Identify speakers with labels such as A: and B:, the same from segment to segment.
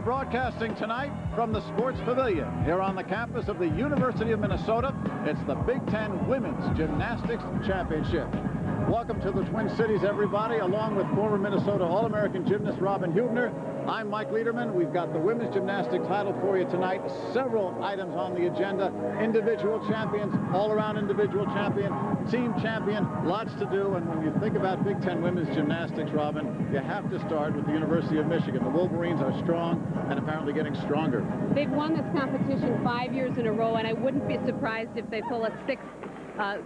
A: We're broadcasting tonight from the Sports Pavilion here on the campus of the University of Minnesota. It's the Big Ten Women's Gymnastics Championship. Welcome to the Twin Cities, everybody, along with former Minnesota All-American gymnast Robin Hubner. I'm Mike Lederman. We've got the women's gymnastics title for you tonight. Several items on the agenda. Individual champions, all-around individual champion, team champion, lots to do. And when you think about Big Ten women's gymnastics, Robin, you have to start with the University of Michigan. The Wolverines are strong and apparently getting stronger.
B: They've won this competition 5 years in a row, and I wouldn't be surprised if they pull a sixth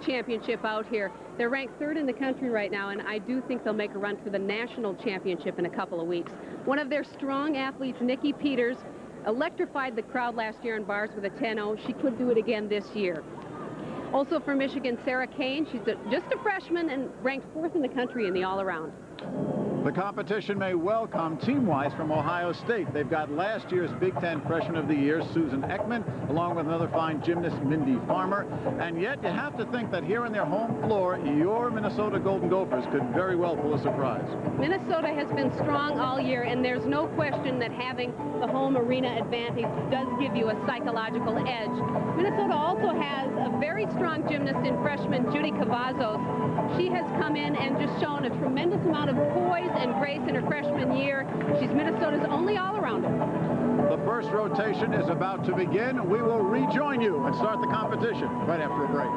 B: championship out here. They're ranked third in the country right now, and I do think they'll make a run for the national championship in a couple of weeks. One of their strong athletes, Nikki Peters, electrified the crowd last year in bars with a 10-0. She could do it again this year. Also for Michigan, Sarah Kane. She's just a freshman and ranked fourth in the country in the all-around.
A: The competition may well come team-wise from Ohio State. They've got last year's Big Ten Freshman of the Year, Susan Ekman, along with another fine gymnast, Mindy Farmer. And yet you have to think that here on their home floor, your Minnesota Golden Gophers could very well pull a surprise.
B: Minnesota has been strong all year, and there's no question that having the home arena advantage does give you a psychological edge. Minnesota also has a very strong gymnast in freshman, Judy Cavazos. She has come in and just shown a tremendous amount of poise and grace in her freshman year. She's Minnesota's only all-arounder.
A: The first rotation is about to begin. We will rejoin you and start the competition right after a break.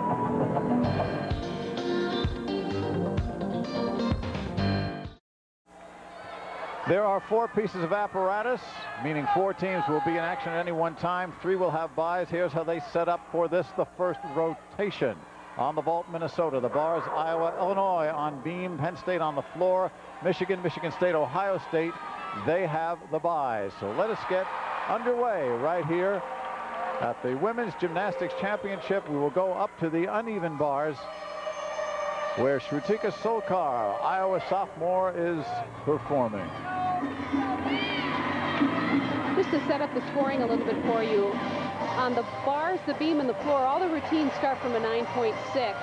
A: There are 4 pieces of apparatus, meaning 4 teams will be in action at any one time. 3 will have byes. Here's how they set up for this, the first rotation. On the vault, Minnesota. The bars, Iowa, Illinois on beam, Penn State on the floor, Michigan, Michigan State, Ohio State. They have the byes. So let us get underway right here at the Women's Gymnastics Championship. We will go up to the uneven bars where Shrutika Solkar, Iowa sophomore, is performing.
B: Just to set up the scoring a little bit for you, on the bars, the beam, and the floor, all the routines start from a 9.6.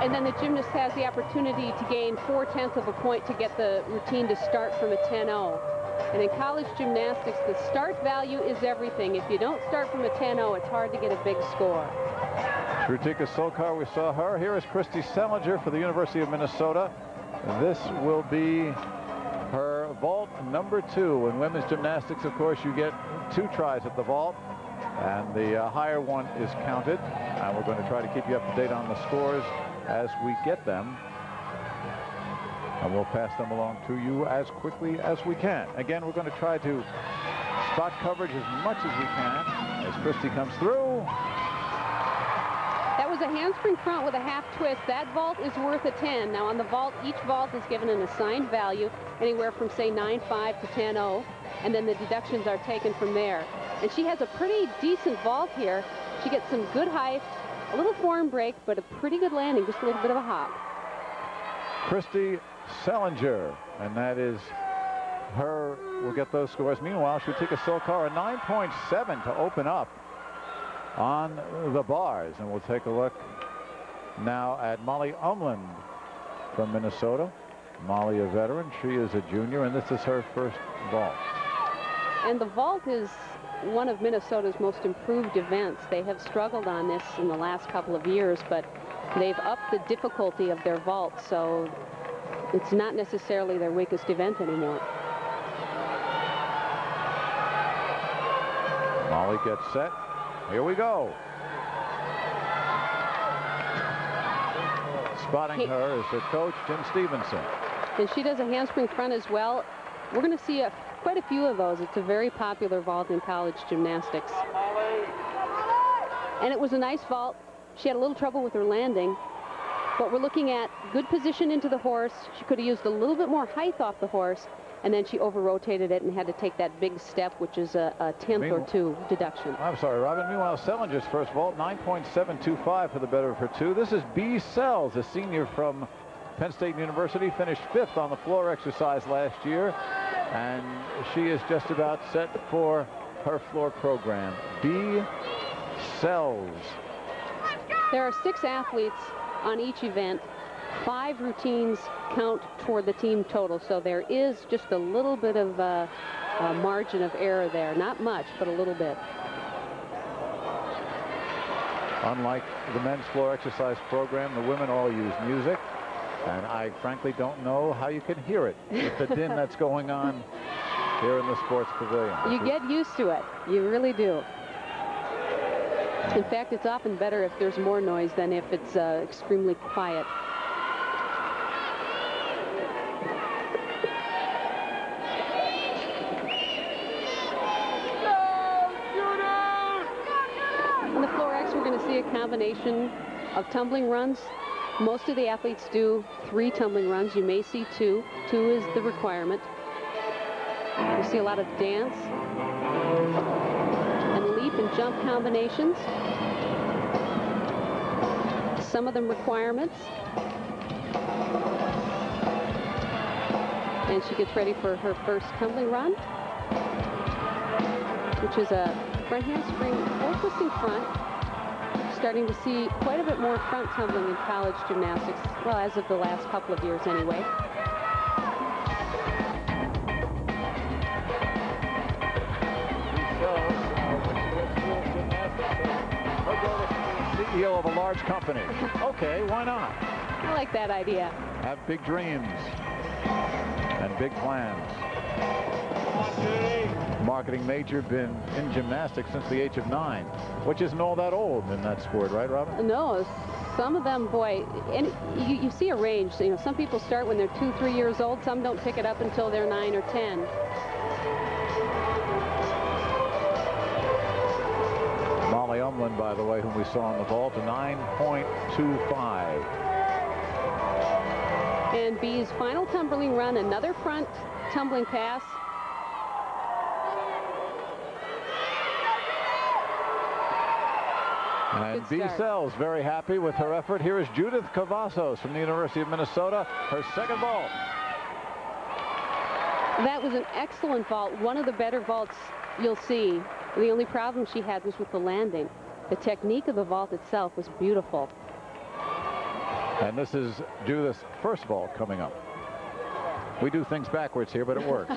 B: And then the gymnast has the opportunity to gain 4/10 of a point to get the routine to start from a 10-0. And in college gymnastics, the start value is everything. If you don't start from a 10-0, it's hard to get a big score.
A: Shrutika Solkar, we saw her. Here is Christy Selinger for the University of Minnesota. This will be her vault number 2. In women's gymnastics, of course, you get 2 tries at the vault, and the higher one is counted. And we're going to try to keep you up to date on the scores as we get them, and we'll pass them along to you as quickly as we can. Again, we're going to try to spot coverage as much as we can as Christy comes through.
B: That was a handspring front with a half twist. That vault is worth a 10. Now on the vault, each vault is given an assigned value, anywhere from say 9.5 to 10.0, and then the deductions are taken from there. And she has a pretty decent vault here. She gets some good height, a little form break, but a pretty good landing, just a little bit of a hop.
A: Christy Selinger, and that is her. We'll get those scores. Meanwhile, Shrutika Solkar, a 9.7 to open up on the bars. And we'll take a look now at Molly Umland from Minnesota. Molly, a veteran. She is a junior, and this is her first vault.
B: And the vault is one of Minnesota's most improved events. They have struggled on this in the last couple of years, but they've upped the difficulty of their vault, so it's not necessarily their weakest event anymore.
A: Molly gets set. Here we go. Spotting her is her coach, Jim Stevenson.
B: And she does a handspring front as well. We're going to see quite a few of those. It's a very popular vault in college gymnastics. And it was a nice vault. She had a little trouble with her landing, but we're looking at good position into the horse. She could have used a little bit more height off the horse, and then she over-rotated it and had to take that big step, which is a 10th or 2 deduction.
A: I'm sorry, Robin. Meanwhile, Selinger's first vault, 9.725 for the better of her 2. This is B. Sells, a senior from Penn State University, finished 5th on the floor exercise last year, and she is just about set for her floor program. B. Sells.
B: There are 6 athletes on each event. 5 routines count toward the team total, so there is just a little bit of a margin of error there. Not much, but a little bit.
A: Unlike the men's floor exercise program, the women all use music, and I frankly don't know how you can hear it with the din that's going on here in the sports pavilion.
B: You get used to it. You really do. In fact, it's often better if there's more noise than if it's extremely quiet. In the floor X, we're going to see a combination of tumbling runs. Most of the athletes do 3 tumbling runs. You may see 2. 2 is the requirement. You see a lot of dance and leap and jump combinations. Some of them requirements. And she gets ready for her first tumbling run, which is a front handspring, full twisting front. Starting to see quite a bit more front tumbling in college gymnastics, well, as of the last couple of years anyway.
A: CEO of a large company. Okay, why not?
B: I like that idea.
A: Have big dreams and big plans. Marketing major, been in gymnastics since the age of 9, which isn't all that old in that sport, right, Robin?
B: No, some of them, boy, and you see a range. You know, some people start when they're 2, 3 years old. Some don't pick it up until they're 9 or 10.
A: Molly Umland, by the way, whom we saw on the vault, a 9.25.
B: And B's final tumbling run, another front tumbling pass.
A: And B. Sells very happy with her effort. Here is Judith Cavazos from the University of Minnesota, her second vault.
B: That was an excellent vault, one of the better vaults you'll see. The only problem she had was with the landing. The technique of the vault itself was beautiful.
A: And this is Judith's first vault coming up. We do things backwards here, but it works.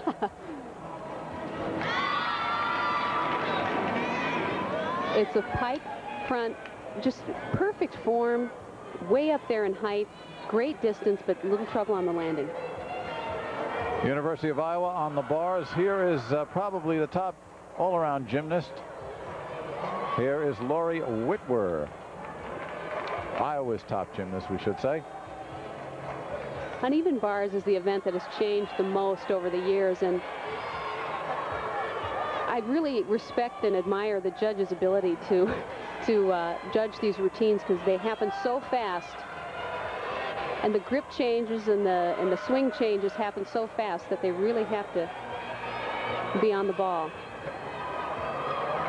B: It's a pike front, just perfect form, way up there in height, great distance, but little trouble on the landing.
A: University of Iowa on the bars. Here is probably the top all-around gymnast. Here is Lori Whitwer, Iowa's top gymnast, we should say.
B: Uneven bars is the event that has changed the most over the years, and I really respect and admire the judges' ability to judge these routines, because they happen so fast, and the grip changes and the swing changes happen so fast that they really have to be on the ball.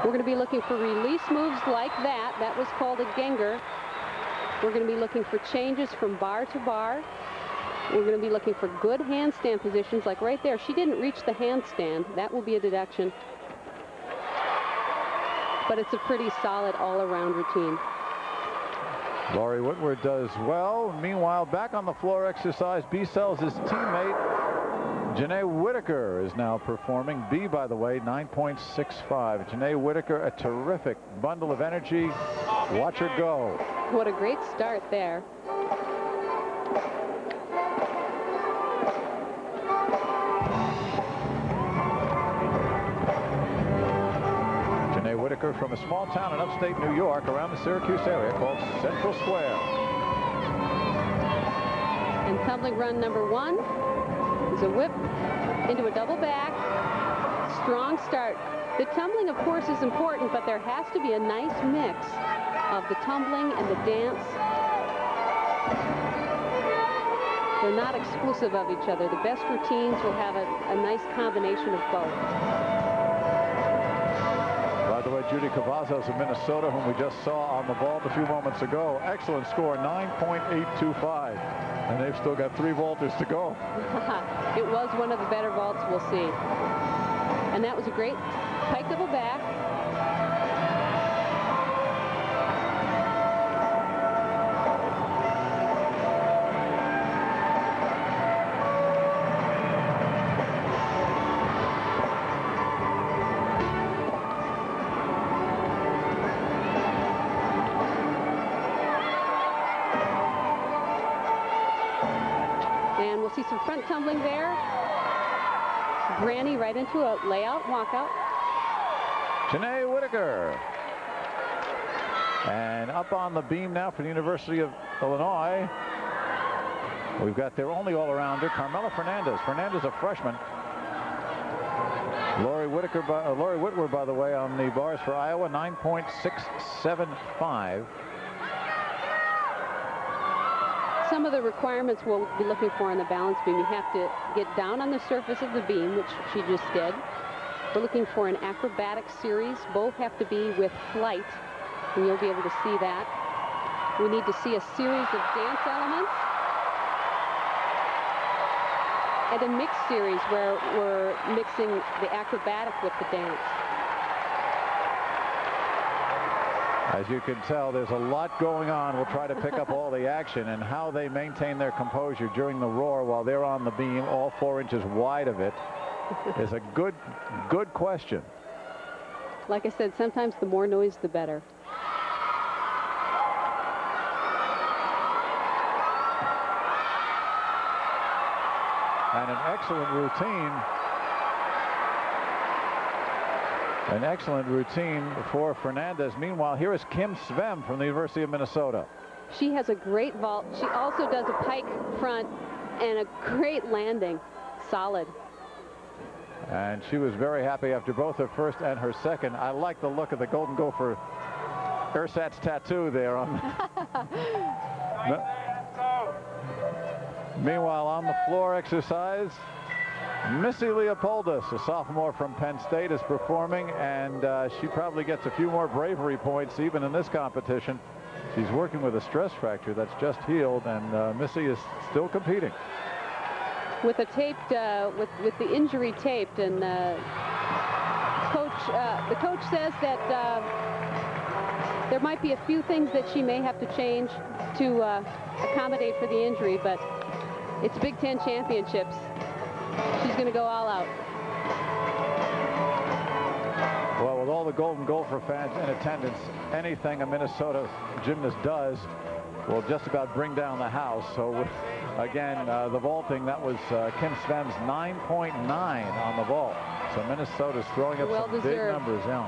B: We're going to be looking for release moves like that. That was called a Genger. We're going to be looking for changes from bar to bar. We're going to be looking for good handstand positions, like right there. She didn't reach the handstand. That will be a deduction. But it's a pretty solid all-around routine.
A: Lori Whitwer does well. Meanwhile, back on the floor exercise, B. Sells' teammate, Janae Whitaker, is now performing. B, by the way, 9.65. Janae Whitaker, a terrific bundle of energy. Watch her go.
B: What a great start there.
A: Janae Whitaker from a small town in upstate New York, around the Syracuse area, called Central Square.
B: And tumbling run number 1 is a whip into a double back. Strong start. The tumbling, of course, is important, but there has to be a nice mix of the tumbling and the dance. They're not exclusive of each other. The best routines will have a nice combination of both.
A: By the way, Judy Cavazos of Minnesota, whom we just saw on the vault a few moments ago, excellent score, 9.825. And they've still got 3 vaulters to go.
B: It was one of the better vaults we'll see. And that was a great pike double back. some front tumbling there. Granny right into a layout walkout.
A: Janae Whitaker. And up on the beam now for the University of Illinois. We've got their only all-arounder, Carmela Fernandez. Fernandez, a freshman. Lori Whitwer, by the way, on the bars for Iowa, 9.675.
B: Some of the requirements we'll be looking for on the balance beam. You have to get down on the surface of the beam, which she just did. We're looking for an acrobatic series. Both have to be with flight, and you'll be able to see that. We need to see a series of dance elements and a mixed series where we're mixing the acrobatic with the dance.
A: As you can tell, there's a lot going on. We'll try to pick up all the action, and how they maintain their composure during the roar while they're on the beam, all 4 inches wide of it, is a good question.
B: Like I said, sometimes the more noise, the better.
A: And an excellent routine. An excellent routine for Fernandez. Meanwhile, here is Kim Svem from the University of Minnesota.
B: She has a great vault. She also does a pike front and a great landing. Solid.
A: And she was very happy after both her first and her second. I like the look of the Golden Gopher ersatz tattoo there on. Meanwhile, on the floor exercise, Missy Leopoldis, a sophomore from Penn State, is performing, and she probably gets a few more bravery points even in this competition. She's working with a stress fracture that's just healed, and Missy is still competing.
B: With a taped, with the injury taped, and the coach says that there might be a few things that she may have to change to accommodate for the injury, but it's Big Ten championships. She's going to go all out.
A: Well, with all the Golden Gopher fans in attendance, anything a Minnesota gymnast does will just about bring down the house. So again, the vaulting, that was Kim Svem's 9.9 on the vault. So Minnesota's throwing up some big numbers. Yeah.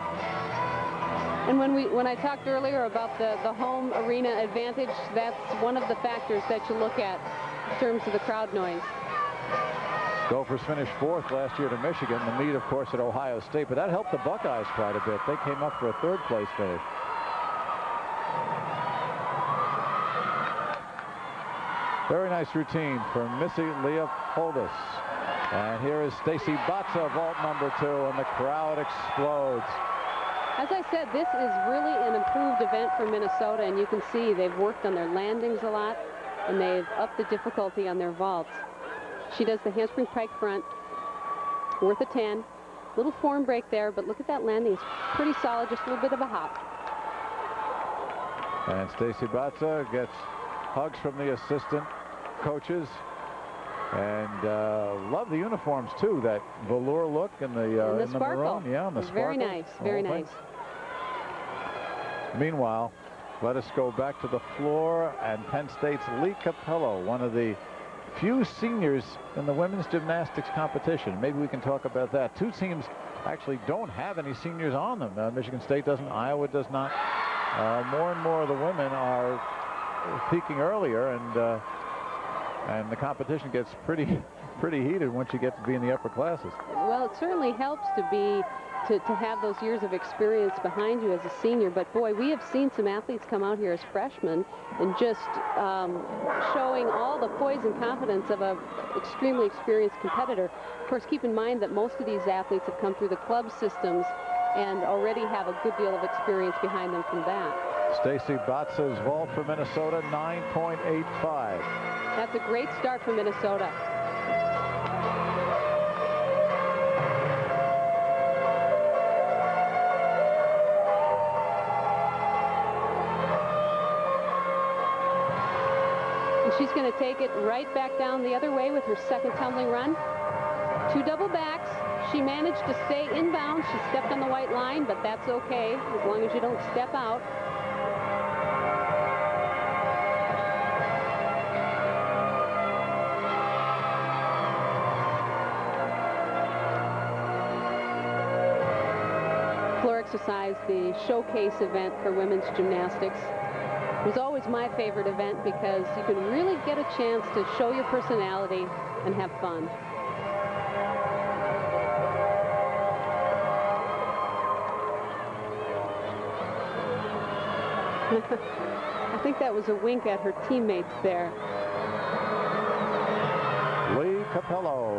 B: And when I talked earlier about the home arena advantage, that's one of the factors that you look at in terms of the crowd noise.
A: Gophers finished 4th last year to Michigan. The meet, of course, at Ohio State, but that helped the Buckeyes quite a bit. They came up for a 3rd place finish. Very nice routine for Missy Leopoldis. And here is Stacy Batza, vault number 2, and the crowd explodes.
B: As I said, this is really an improved event for Minnesota, and you can see they've worked on their landings a lot, and they've upped the difficulty on their vaults. She does the handspring pike front, worth a 10. Little form break there, but look at that landing. It's pretty solid, just a little bit of a hop.
A: And Stacy Batza gets hugs from the assistant coaches. And love the uniforms, too. That velour look and the maroon. Yeah, and the sparkle.
B: Very nice, very nice.
A: Meanwhile, let us go back to the floor, and Penn State's Lee Capello, one of the few seniors in the women's gymnastics competition. Maybe we can talk about that. 2 teams actually don't have any seniors on them. Michigan State doesn't, Iowa does not. More and more of the women are peaking earlier, and the competition gets pretty heated once you get to be in the upper classes.
B: Well, it certainly helps to have those years of experience behind you as a senior. But boy, we have seen some athletes come out here as freshmen and just showing all the poise and confidence of an extremely experienced competitor. Of course, keep in mind that most of these athletes have come through the club systems and already have a good deal of experience behind them from that.
A: Stacy Batza's vault for Minnesota, 9.85.
B: That's a great start for Minnesota. And she's going to take it right back down the other way with her second tumbling run. 2 double backs. She managed to stay inbound. She stepped on the white line, but that's okay as long as you don't step out. exercise, the showcase event for women's gymnastics. It was always my favorite event because you can really get a chance to show your personality and have fun. I think that was a wink at her teammates there.
A: Lee Capello.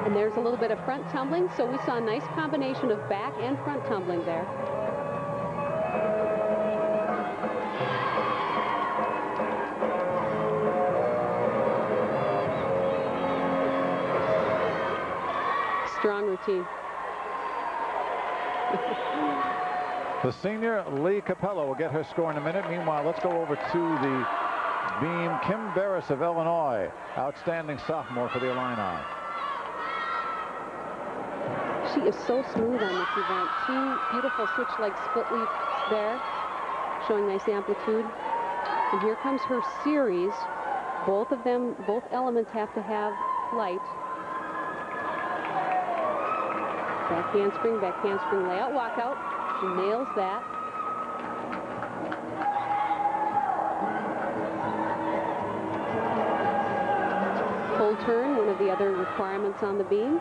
B: And there's a little bit of front tumbling, so we saw a nice combination of back and front tumbling there. Strong routine.
A: The senior Lee Capello will get her score in a minute. Meanwhile, let's go over to the beam. Kim Barris of Illinois, outstanding sophomore for the Illini.
B: She is so smooth on this event. 2 beautiful switch leg split leaps there, showing nice amplitude. And here comes her series. Both of them, both elements have to have flight. Back handspring layout, walkout. She nails that. Full turn, one of the other requirements on the beam.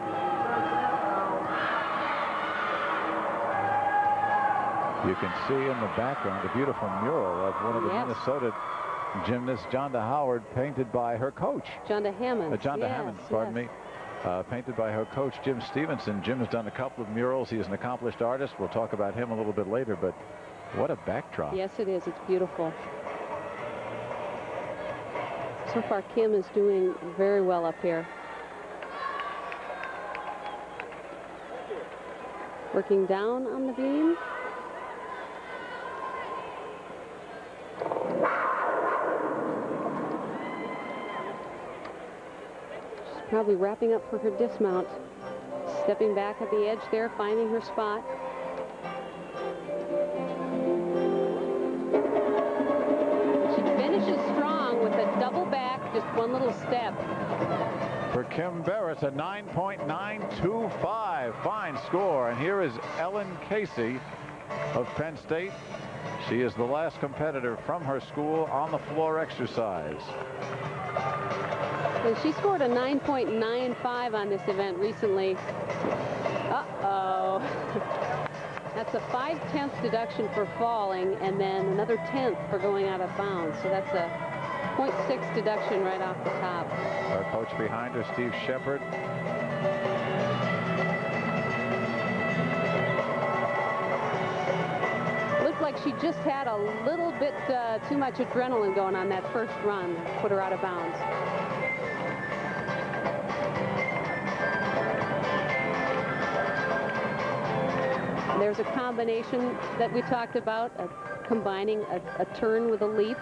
A: You can see in the background a beautiful mural of one of the Minnesota gymnasts, Jonda Howard, painted by her coach.
B: Jonda Hammond.
A: Jonda Hammond, pardon me. Painted by her coach, Jim Stevenson. Jim has done a couple of murals. He is an accomplished artist. We'll talk about him a little bit later, but what a backdrop.
B: Yes, it is. It's beautiful. So far, Kim is doing very well up here. Working down on the beam. Probably wrapping up for her dismount. Stepping back at the edge there, finding her spot. She finishes strong with a double back, just one little step.
A: For Kim Barris, a 9.925. Fine score. And here is Ellen Casey of Penn State. She is the last competitor from her school on the floor exercise.
B: And she scored a 9.95 on this event recently. Uh-oh. That's a 5/10 deduction for falling, and then another 10th for going out of bounds. So that's a 0.6 deduction right off the top.
A: Our coach behind her, Steve Shepard.
B: Looked like she just had a little bit too much adrenaline going on that first run. Put her out of bounds. There's a combination that we talked about, combining a turn with a leap.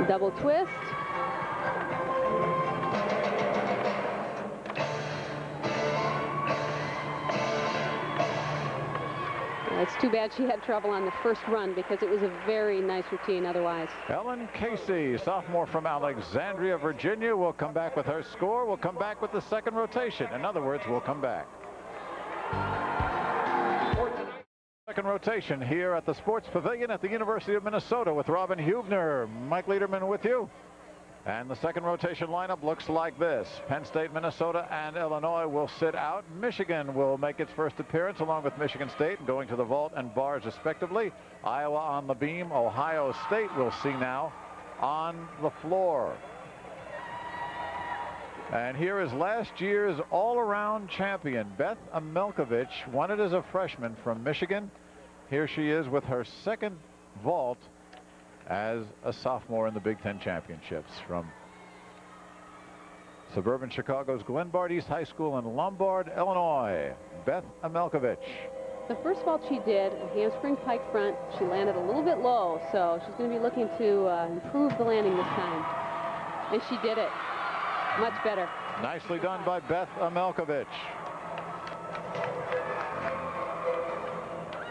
B: Double twist. It's too bad she had trouble on the first run because it was a very nice routine otherwise.
A: Ellen Casey, sophomore from Alexandria, Virginia, will come back with her score. We'll come back with the second rotation. In other words, we'll come back. Second rotation here at the Sports Pavilion at the University of Minnesota with Robin Hubner. Mike Lederman with you. And the second rotation lineup looks like this. Penn State, Minnesota, and Illinois will sit out. Michigan will make its first appearance along with Michigan State, going to the vault and bars respectively. Iowa on the beam. Ohio State we'll see now on the floor. And here is last year's all-around champion, Beth Amelkovich, won it as a freshman from Michigan. Here she is with her second vault as a sophomore in the Big Ten championships from suburban Chicago's Glenbard East High School in Lombard, Illinois. Beth Amelkovich.
B: The first vault she did, a handspring pike front, she landed a little bit low, so she's going to be looking to improve the landing this time. And she did it. Much better.
A: Nicely done by Beth Amelkovich.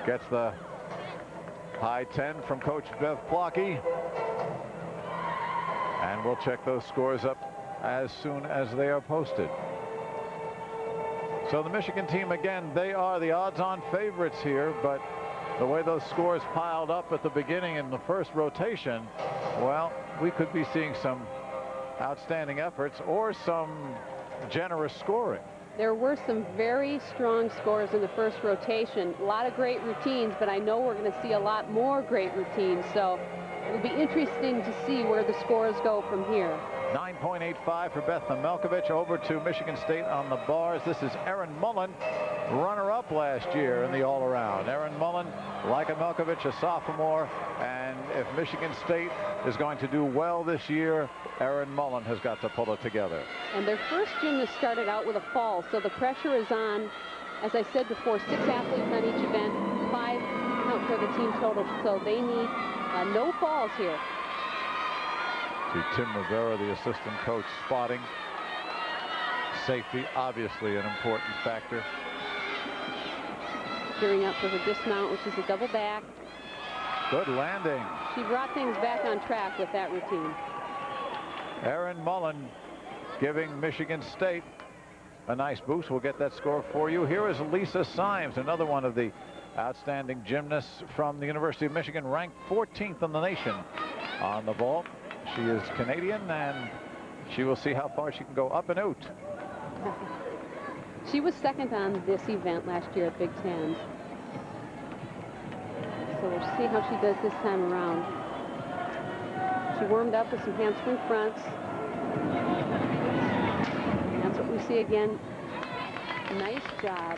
A: Gets the high 10 from Coach Bev Plocky. And we'll check those scores up as soon as they are posted. So the Michigan team, again, they are the odds-on favorites here, but the way those scores piled up at the beginning in the first rotation, well, we could be seeing some outstanding efforts or some generous scoring.
B: There were some very strong scores in the first rotation. A lot of great routines, but I know we're going to see a lot more great routines, so it'll be interesting to see where the scores go from here.
A: 9.85 for Bethna Melkovich, over to Michigan State on the bars. This is Erin Mullen, runner-up last year in the all-around. Erin Mullen, like a Melkovich, a sophomore, and if Michigan State is going to do well this year, Erin Mullen has got to pull it together.
B: And their first gymnast started out with a fall, so the pressure is on. As I said before, 6 athletes on each event, 5 count for the team total, so they need no falls here.
A: See Tim Rivera, the assistant coach, spotting. Safety, obviously an important factor.
B: Gearing up for the dismount, which is a double back.
A: Good landing.
B: She brought things back on track with that routine.
A: Erin Mullen giving Michigan State a nice boost. We'll get that score for you. Here is Lisa Symes, another one of the outstanding gymnasts from the University of Michigan, ranked 14th in the nation on the vault. She is Canadian, and she will see how far she can go up and out.
B: She was second on this event last year at Big Ten. So we'll see how she does this time around. She warmed up with some handspring fronts. And that's what we see again. Nice job.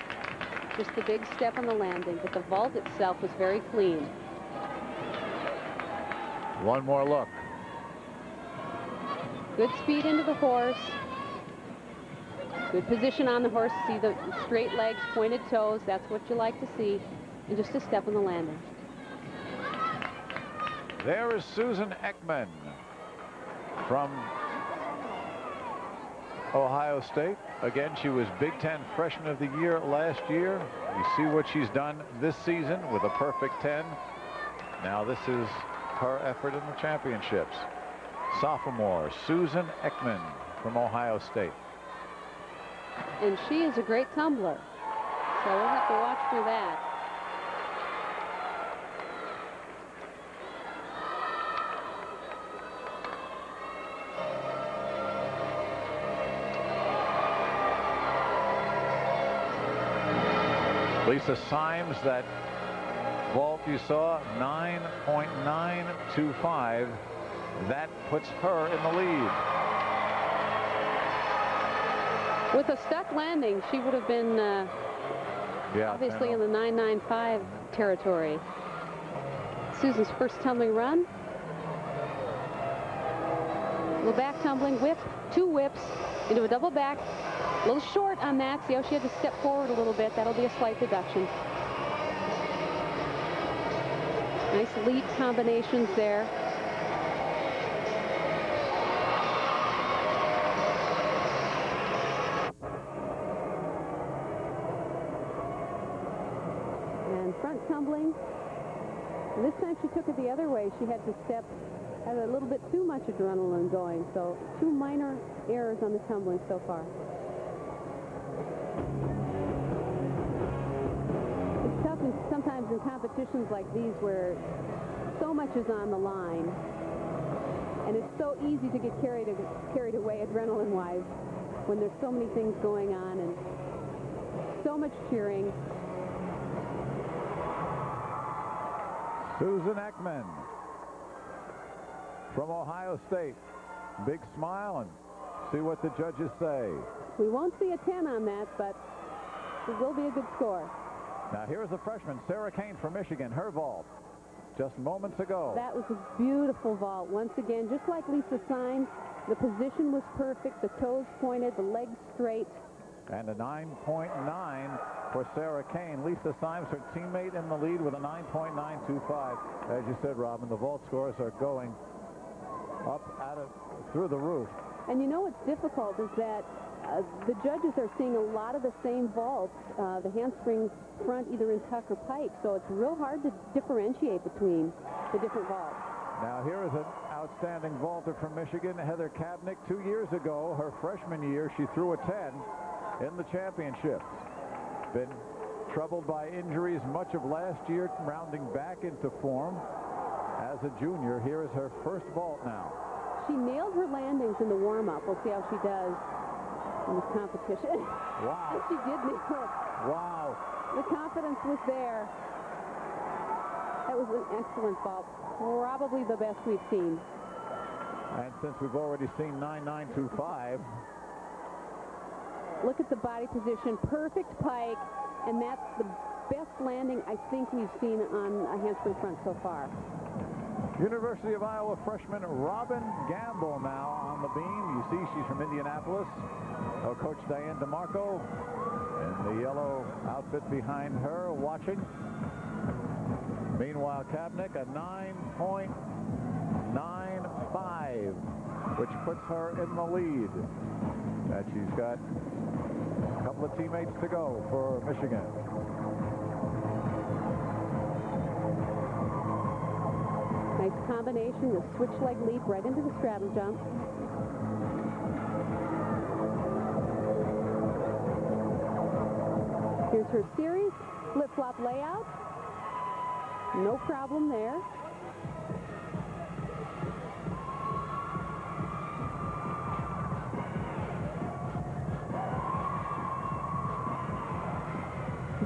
B: Just the big step on the landing, but the vault itself was very clean.
A: One more look.
B: Good speed into the horse. Good position on the horse. See the straight legs, pointed toes. That's what you like to see. And just a step on the landing.
A: There is Susan Ekman from Ohio State. Again, she was Big Ten Freshman of the Year last year. You see what she's done this season with a perfect 10. Now this is her effort in the championships. Sophomore Susan Ekman from Ohio State.
B: And she is a great tumbler, so we'll have to watch for that.
A: Lisa Symes, that vault you saw, 9.925. That puts her in the lead.
B: With a stuck landing, she would have been obviously in the 9.95 territory. Susan's first tumbling run. Little back tumbling, whip, 2 whips into a double back. A little short on that. See how she had to step forward a little bit. That'll be a slight deduction. Nice lead combinations there. Front tumbling. And this time she took it the other way. She had to had a little bit too much adrenaline going. So 2 minor errors on the tumbling so far. It's tough sometimes in competitions like these where so much is on the line. And it's so easy to get carried away adrenaline-wise when there's so many things going on and so much cheering.
A: Susan Ekman from Ohio State. Big smile, and see what the judges say.
B: We won't see a 10 on that, but it will be a good score.
A: Now here is a freshman, Sarah Kane from Michigan, her vault just moments ago.
B: That was a beautiful vault. Once again, just like Lisa Symes, the position was perfect, the toes pointed, the legs straight.
A: And a 9.9 for Sarah Kane. Lisa Symes, her teammate, in the lead with a 9.925. As you said, Robin, the vault scores are going up through the roof.
B: And you know what's difficult is that the judges are seeing a lot of the same vaults, the handspring front either in tuck or pike, so it's real hard to differentiate between the different vaults.
A: Now here is an outstanding vaulter from Michigan, Heather Kabnick. 2 years ago, her freshman year, she threw a 10 in the championships. Been troubled by injuries much of last year, rounding back into form. As a junior, here is her first vault now.
B: She nailed her landings in the warm-up. We'll see how she does in this competition.
A: Wow.
B: She did nail it.
A: Wow.
B: The confidence was there. That was an excellent vault. Probably the best we've seen.
A: And since we've already seen 9.925.
B: Look at the body position. Perfect pike. And that's the best landing I think we've seen on a handspring front so far.
A: University of Iowa freshman Robin Gamble now on the beam. You see she's from Indianapolis. Her coach Diane DeMarco in the yellow outfit behind her watching. Meanwhile, Kabnick a 9.95, which puts her in the lead. And she's got a couple of teammates to go for Michigan.
B: Nice combination, the switch leg leap right into the straddle jump. Here's her series, flip-flop layout. No problem there.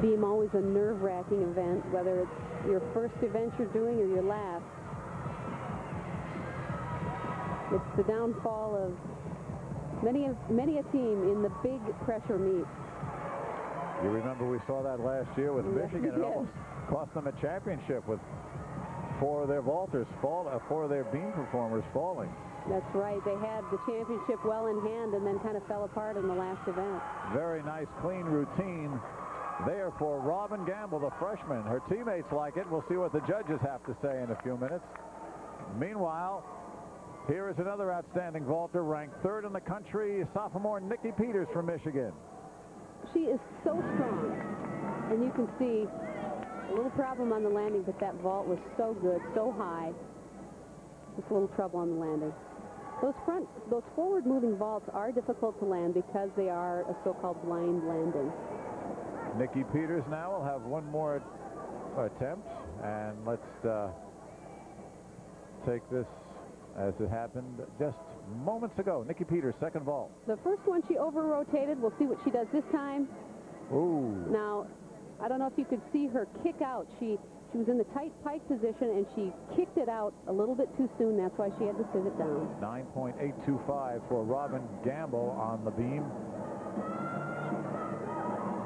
B: Beam always a nerve-wracking event, whether it's your first event you're doing or your last. It's the downfall of many a team in the big pressure meet.
A: You remember we saw that last year with Michigan. It
B: Yes.
A: almost cost them a championship with 4 of their vaulters fall, 4 of their beam performers falling.
B: That's right. They had the championship well in hand and then kind of fell apart in the last event.
A: Very nice, clean routine there for Robin Gamble, the freshman. Her teammates like it. We'll see what the judges have to say in a few minutes. Meanwhile, here is another outstanding vaulter, ranked 3rd in the country, sophomore Nikki Peters from Michigan.
B: She is so strong, and you can see a little problem on the landing, but that vault was so good, so high. Just a little trouble on the landing. Those forward-moving vaults are difficult to land because they are a so-called blind landing.
A: Nikki Peters now will have one more attempt, and let's take this as it happened just moments ago. Nikki Peters, second vault.
B: The first one she over-rotated. We'll see what she does this time.
A: Ooh.
B: Now, I don't know if you could see her kick out. She was in the tight pike position, and she kicked it out a little bit too soon. That's why she had to sit it down.
A: 9.825 for Robin Gamble on the beam.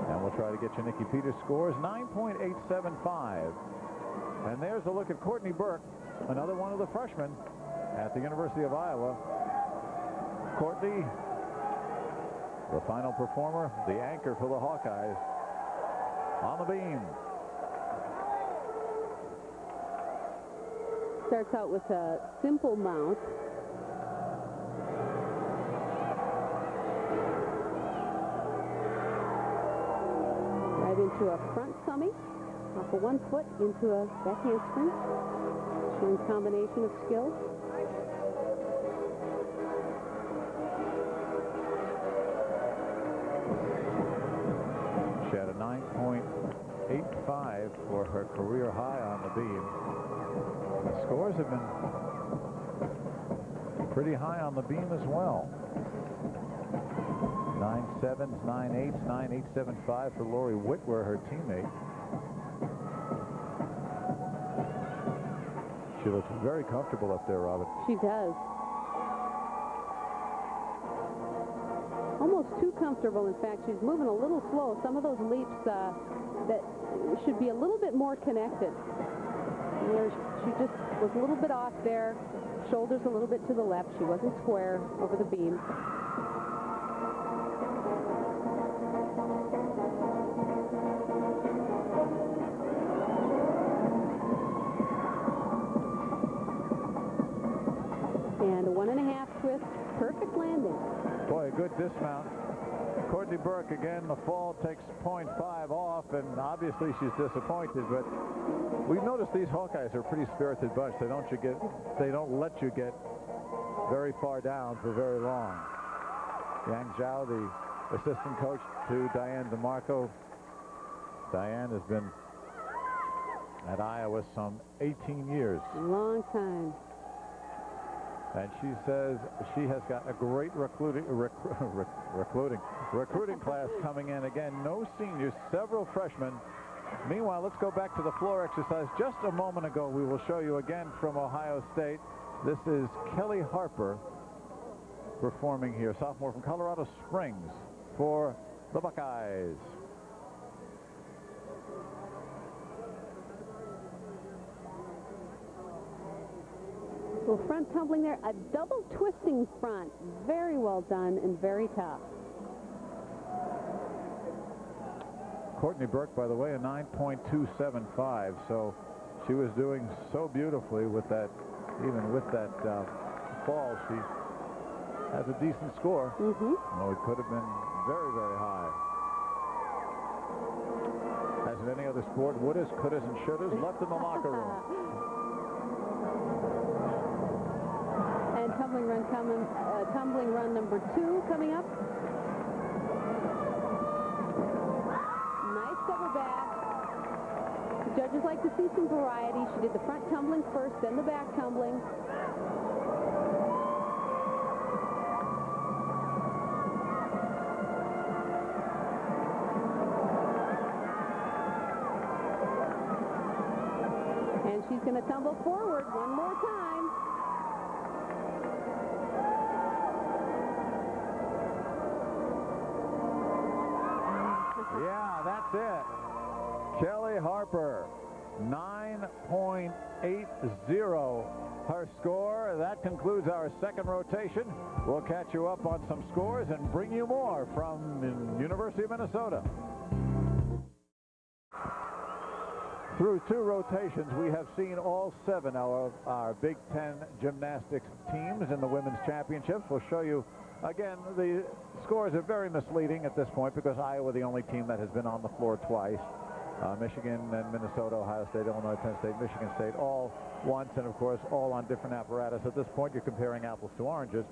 A: And we'll try to get you Nikki Peters' scores. 9.875. And there's a look at Courtney Burke, another one of the freshmen at the University of Iowa. Courtney, the final performer, the anchor for the Hawkeyes, on the beam.
B: Starts out with a simple mount. Right into a front summy, off of one foot into a back handspring. Showing combination of skills.
A: She had a 9.85 for her career high on the beam. The scores have been pretty high on the beam as well. 9.7s, 9.8s, 9.875 for Lori Whitwer, her teammate. She looks very comfortable up there, Robin.
B: She does. Almost too comfortable. In fact, she's moving a little slow. Some of those leaps that should be a little bit more connected. Where she just was a little bit off there. Shoulders a little bit to the left. She wasn't square over the beam. And a 1.5 twist, perfect landing.
A: Boy, a good dismount. Courtney Burke, again, the fall takes 0.5 off, and obviously she's disappointed, but we've noticed these Hawkeyes are a pretty spirited bunch. They don't let you get very far down for very long. Yang Zhao, the assistant coach to Diane DeMarco. Diane has been at Iowa some 18 years.
B: Long time.
A: And she says she has got a great recruiting class coming in. Again, no seniors, several freshmen. Meanwhile, let's go back to the floor exercise. Just a moment ago, we will show you again from Ohio State. This is Kelly Harper performing here, sophomore from Colorado Springs for the Buckeyes.
B: Well, front tumbling there, a double twisting front. Very well done and very tough.
A: Courtney Burke, by the way, a 9.275, so she was doing so beautifully with that, even with that fall. She has a decent score. Oh, it could have been very, very high. As in any other sport, wouldas, couldas, and shouldas left in the locker room.
B: And tumbling run number 2 coming up. Nice double back. The judges like to see some variety. She did the front tumbling first, then the back tumbling. And she's going to tumble forward one more time.
A: Yeah, that's it. Kelly Harper, 9.80 her score. That concludes our second rotation. We'll catch you up on some scores and bring you more from the University of Minnesota. Through 2 rotations, we have seen all 7 of our Big Ten gymnastics teams in the women's championships. We'll show you again. The scores are very misleading at this point because Iowa, the only team that has been on the floor twice. Michigan and Minnesota, Ohio State, Illinois, Penn State, Michigan State, all once, and of course all on different apparatus. At this point, you're comparing apples to oranges.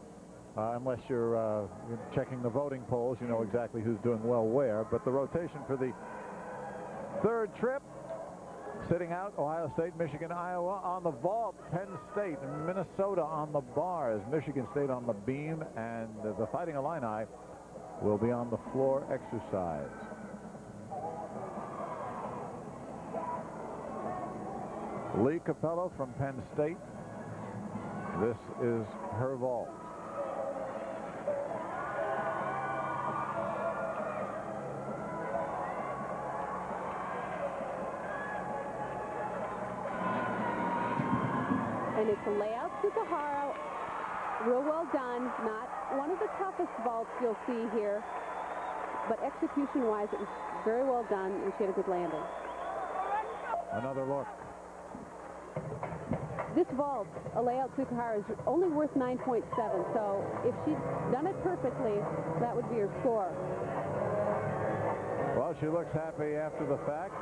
A: Unless you're checking the voting polls, you know exactly who's doing well where. But the rotation for the third trip, sitting out, Ohio State, Michigan, Iowa on the vault, Penn State and Minnesota on the bars, Michigan State on the beam, and the Fighting Illini will be on the floor exercise. Lee Capello from Penn State. This is her vault.
B: And it's a layout Tsukahara. Real well done. Not one of the toughest vaults you'll see here, but execution-wise, it was very well done, and she had a good landing.
A: Another look.
B: This vault, a layout Tsukahara, is only worth 9.7, so if she'd done it perfectly, that would be her score.
A: Well, she looks happy after the fact.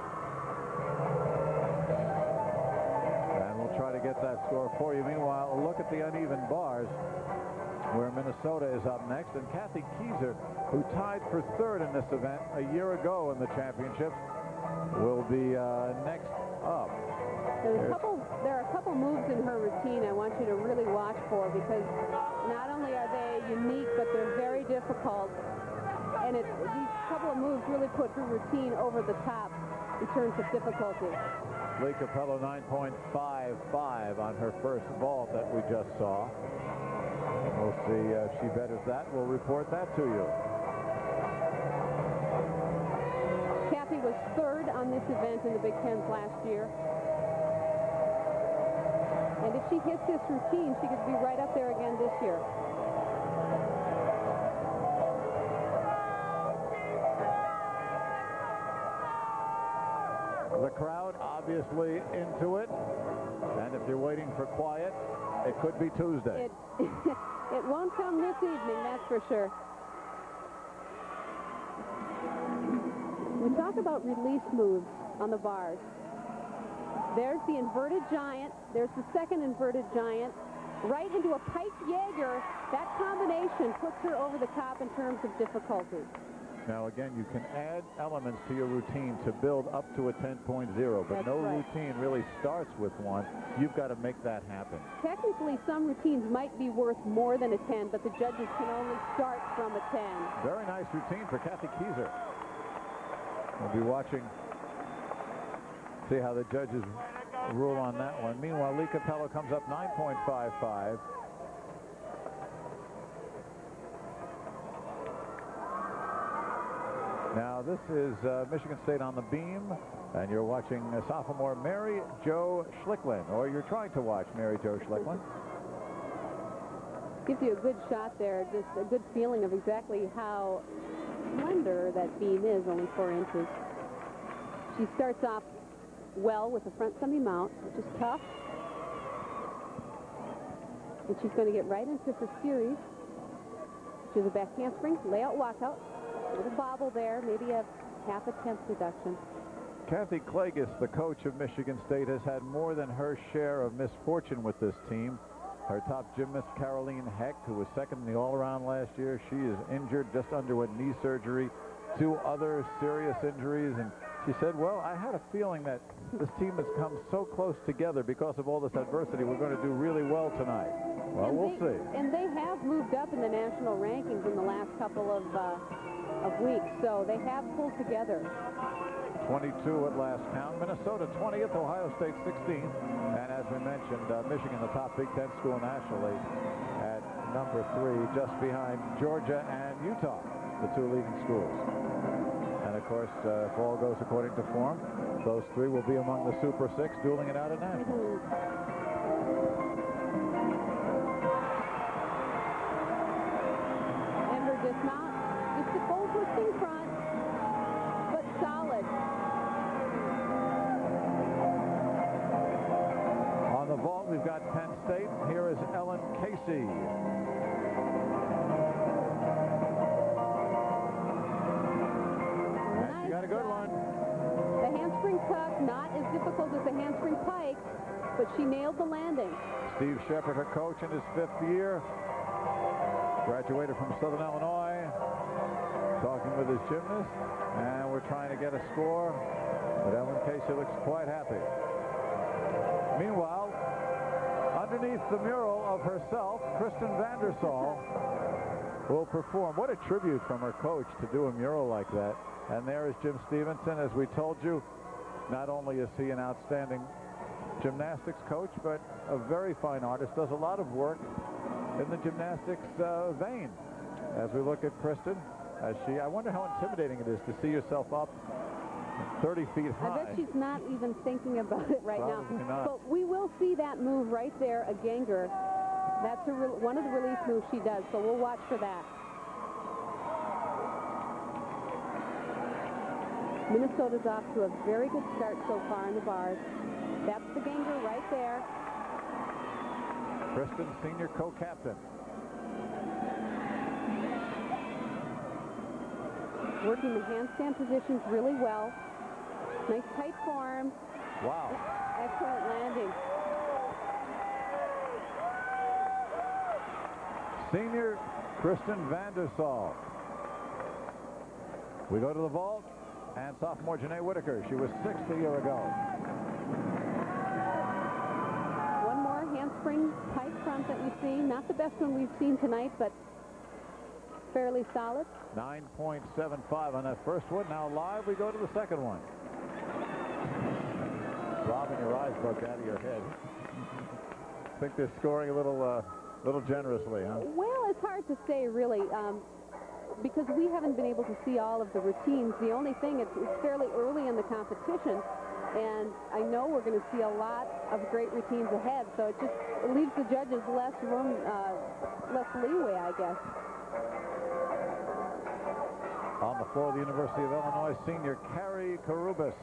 A: And we'll try to get that score for you. Meanwhile, a look at the uneven bars, where Minnesota is up next. And Kathy Kieser, who tied for 3rd in this event a year ago in the championships, will be next up.
B: There are a couple moves in her routine I want you to really watch for, because not only are they unique, but they're very difficult. And these couple of moves really put her routine over the top in terms of difficulty.
A: Lee Capello, 9.55 on her first vault that we just saw. We'll see if she betters that. We'll report that to you.
B: Kathy was 3rd on this event in the Big Tens last year. And if she hits this routine, she could be right up there again this year.
A: The crowd obviously into it. And if you're waiting for quiet, it could be Tuesday.
B: It won't come this evening, that's for sure. Talk about release moves on the bars. There's the inverted giant. There's the second inverted giant. Right into a pike Jaeger. That combination puts her over the top in terms of difficulty.
A: Now, again, you can add elements to your routine to build up to a 10.0, but
B: That's
A: no
B: right.
A: routine really starts with 1. You've got to make that happen.
B: Technically, some routines might be worth more than a 10, but the judges can only start from a 10.
A: Very nice routine for Kathy Kieser. We'll be watching, see how the judges rule on that one. Meanwhile, Lee Capello comes up 9.55. Now, this is Michigan State on the beam, and you're watching sophomore Mary Jo Schlicklin, or you're trying to watch Mary Jo Schlicklin.
B: Gives you a good shot there, just a good feeling of exactly how slender that beam is, only 4 inches. She starts off well with the front semi-mount, which is tough. And she's going to get right into her series. She has a back handspring, layout walkout. A little bobble there, maybe a half a tenth reduction.
A: Kathy Klages, the coach of Michigan State, has had more than her share of misfortune with this team. Her top gymnast, Caroline Hecht, who was second in the all-around last year, she is injured, just underwent knee surgery, 2 other serious injuries, and she said, well, I had a feeling that this team has come so close together because of all this adversity. We're going to do really well tonight. Well, we'll see.
B: And they have moved up in the national rankings in the last couple of weeks, so they have pulled together.
A: 22 at last count. Minnesota 20th, Ohio State 16th. And as we mentioned, Michigan, the top Big Ten school nationally, at number 3, just behind Georgia and Utah, the 2 leading schools. And of course, if all goes according to form, those 3 will be among the Super 6, dueling it out at nationals.
B: And her dismount, just a full twisting front, but solid.
A: On the vault, we've got Penn State. Here is Ellen Casey. And she got a good one.
B: The handspring tuck, not as difficult as the handspring pike, but she nailed the landing.
A: Steve Shepard, her coach in his 5th year. Graduated from Southern Illinois. Talking with his gymnast. And we're trying to get a score. But Ellen Casey looks quite happy. Meanwhile, underneath the mural of herself, Kristen Vandersall will perform. What a tribute from her coach to do a mural like that. And there is Jim Stevenson. As we told you, not only is he an outstanding gymnastics coach, but a very fine artist, does a lot of work in the gymnastics vein. As we look at Kristen, I wonder how intimidating it is to see yourself up 30 feet high.
B: I bet she's not even thinking about it right
A: Probably
B: now.
A: not.
B: But we will see that move right there, a Ganger. That's one of the release moves she does, so we'll watch for that. Minnesota's off to a very good start so far in the bars. That's the Ganger right there.
A: Kristen, senior co-captain.
B: Working the handstand positions really well. Nice tight form.
A: Wow.
B: Excellent landing.
A: Senior Kristen Vandersall. We go to the vault, and sophomore Janae Whitaker. She was 6th a year ago.
B: One more handspring tight front that we see. Not the best one we've seen tonight, but fairly solid.
A: 9.75 on that first one. Now live, we go to the second one. Robin, your eyes broke out of your head. I think they're scoring a little generously, huh?
B: Well, it's hard to say, really, because we haven't been able to see all of the routines. The only thing, it's fairly early in the competition, and I know we're going to see a lot of great routines ahead, so it leaves the judges less room, less leeway, I guess.
A: On the floor of the University of Illinois, senior Carrie Karubas,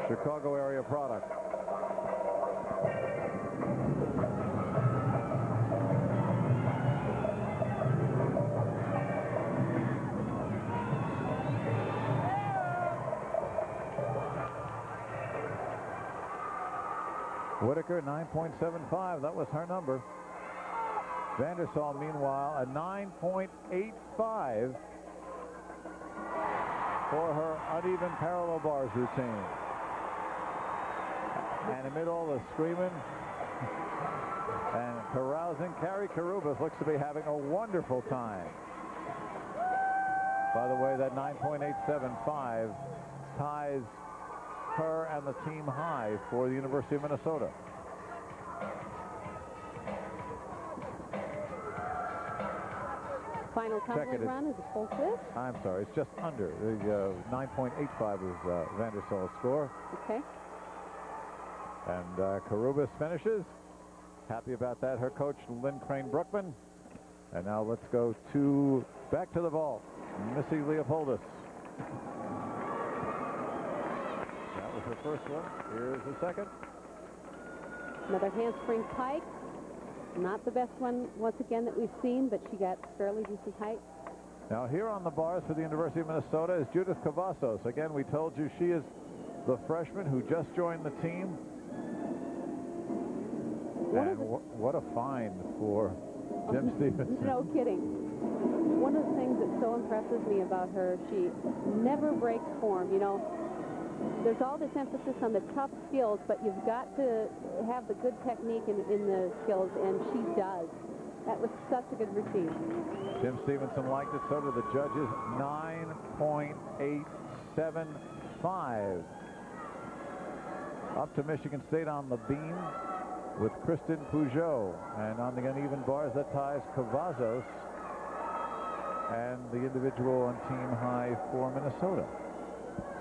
A: Chicago area product.
C: Whitaker, 9.75. That was her number. Vandersol, meanwhile, a 9.85 for her uneven parallel bars routine. And amid all the screaming and carousing, Carrie Carubas looks to be having a wonderful time. By the way, that 9.875 ties her and the team high for the University of Minnesota.
B: Final tumbling run is a full twist.
C: I'm sorry, it's just under. The 9.85 is Vandersol's score.
B: Okay.
C: And Carubas finishes. Happy about that. Her coach, Lynn Crane-Brookman. And now let's go back to the vault. Missy Leopoldis. That was her first one. Here's the second.
B: Another handspring pike. Not the best one, once again, that we've seen, but she got fairly decent height.
C: Now here on the bars for the University of Minnesota is Judith Cavazos. Again, we told you she is the freshman who just joined the team. And what a find for Jim Stevenson.
B: No kidding. One of the things that so impresses me about her, she never breaks form. You know, there's all this emphasis on the tough skills, but you've got to have the good technique in the skills, and she does. That was such a good routine.
C: Jim Stevenson liked it, so did the judges. 9.875. Up to Michigan State on the beam with Kristen Peugeot. And on the uneven bars, that ties Cavazos and the individual on team high for Minnesota.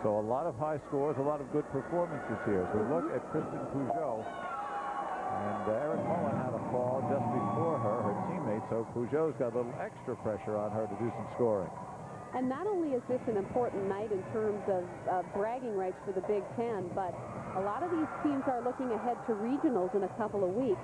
C: So a lot of high scores, a lot of good performances here. So look at Kristen Peugeot. And Erin Mullen had a fall just before her teammate. So Peugeot's got a little extra pressure on her to do some scoring.
B: And not only is this an important night in terms of bragging rights for the Big Ten, but a lot of these teams are looking ahead to regionals in a couple of weeks.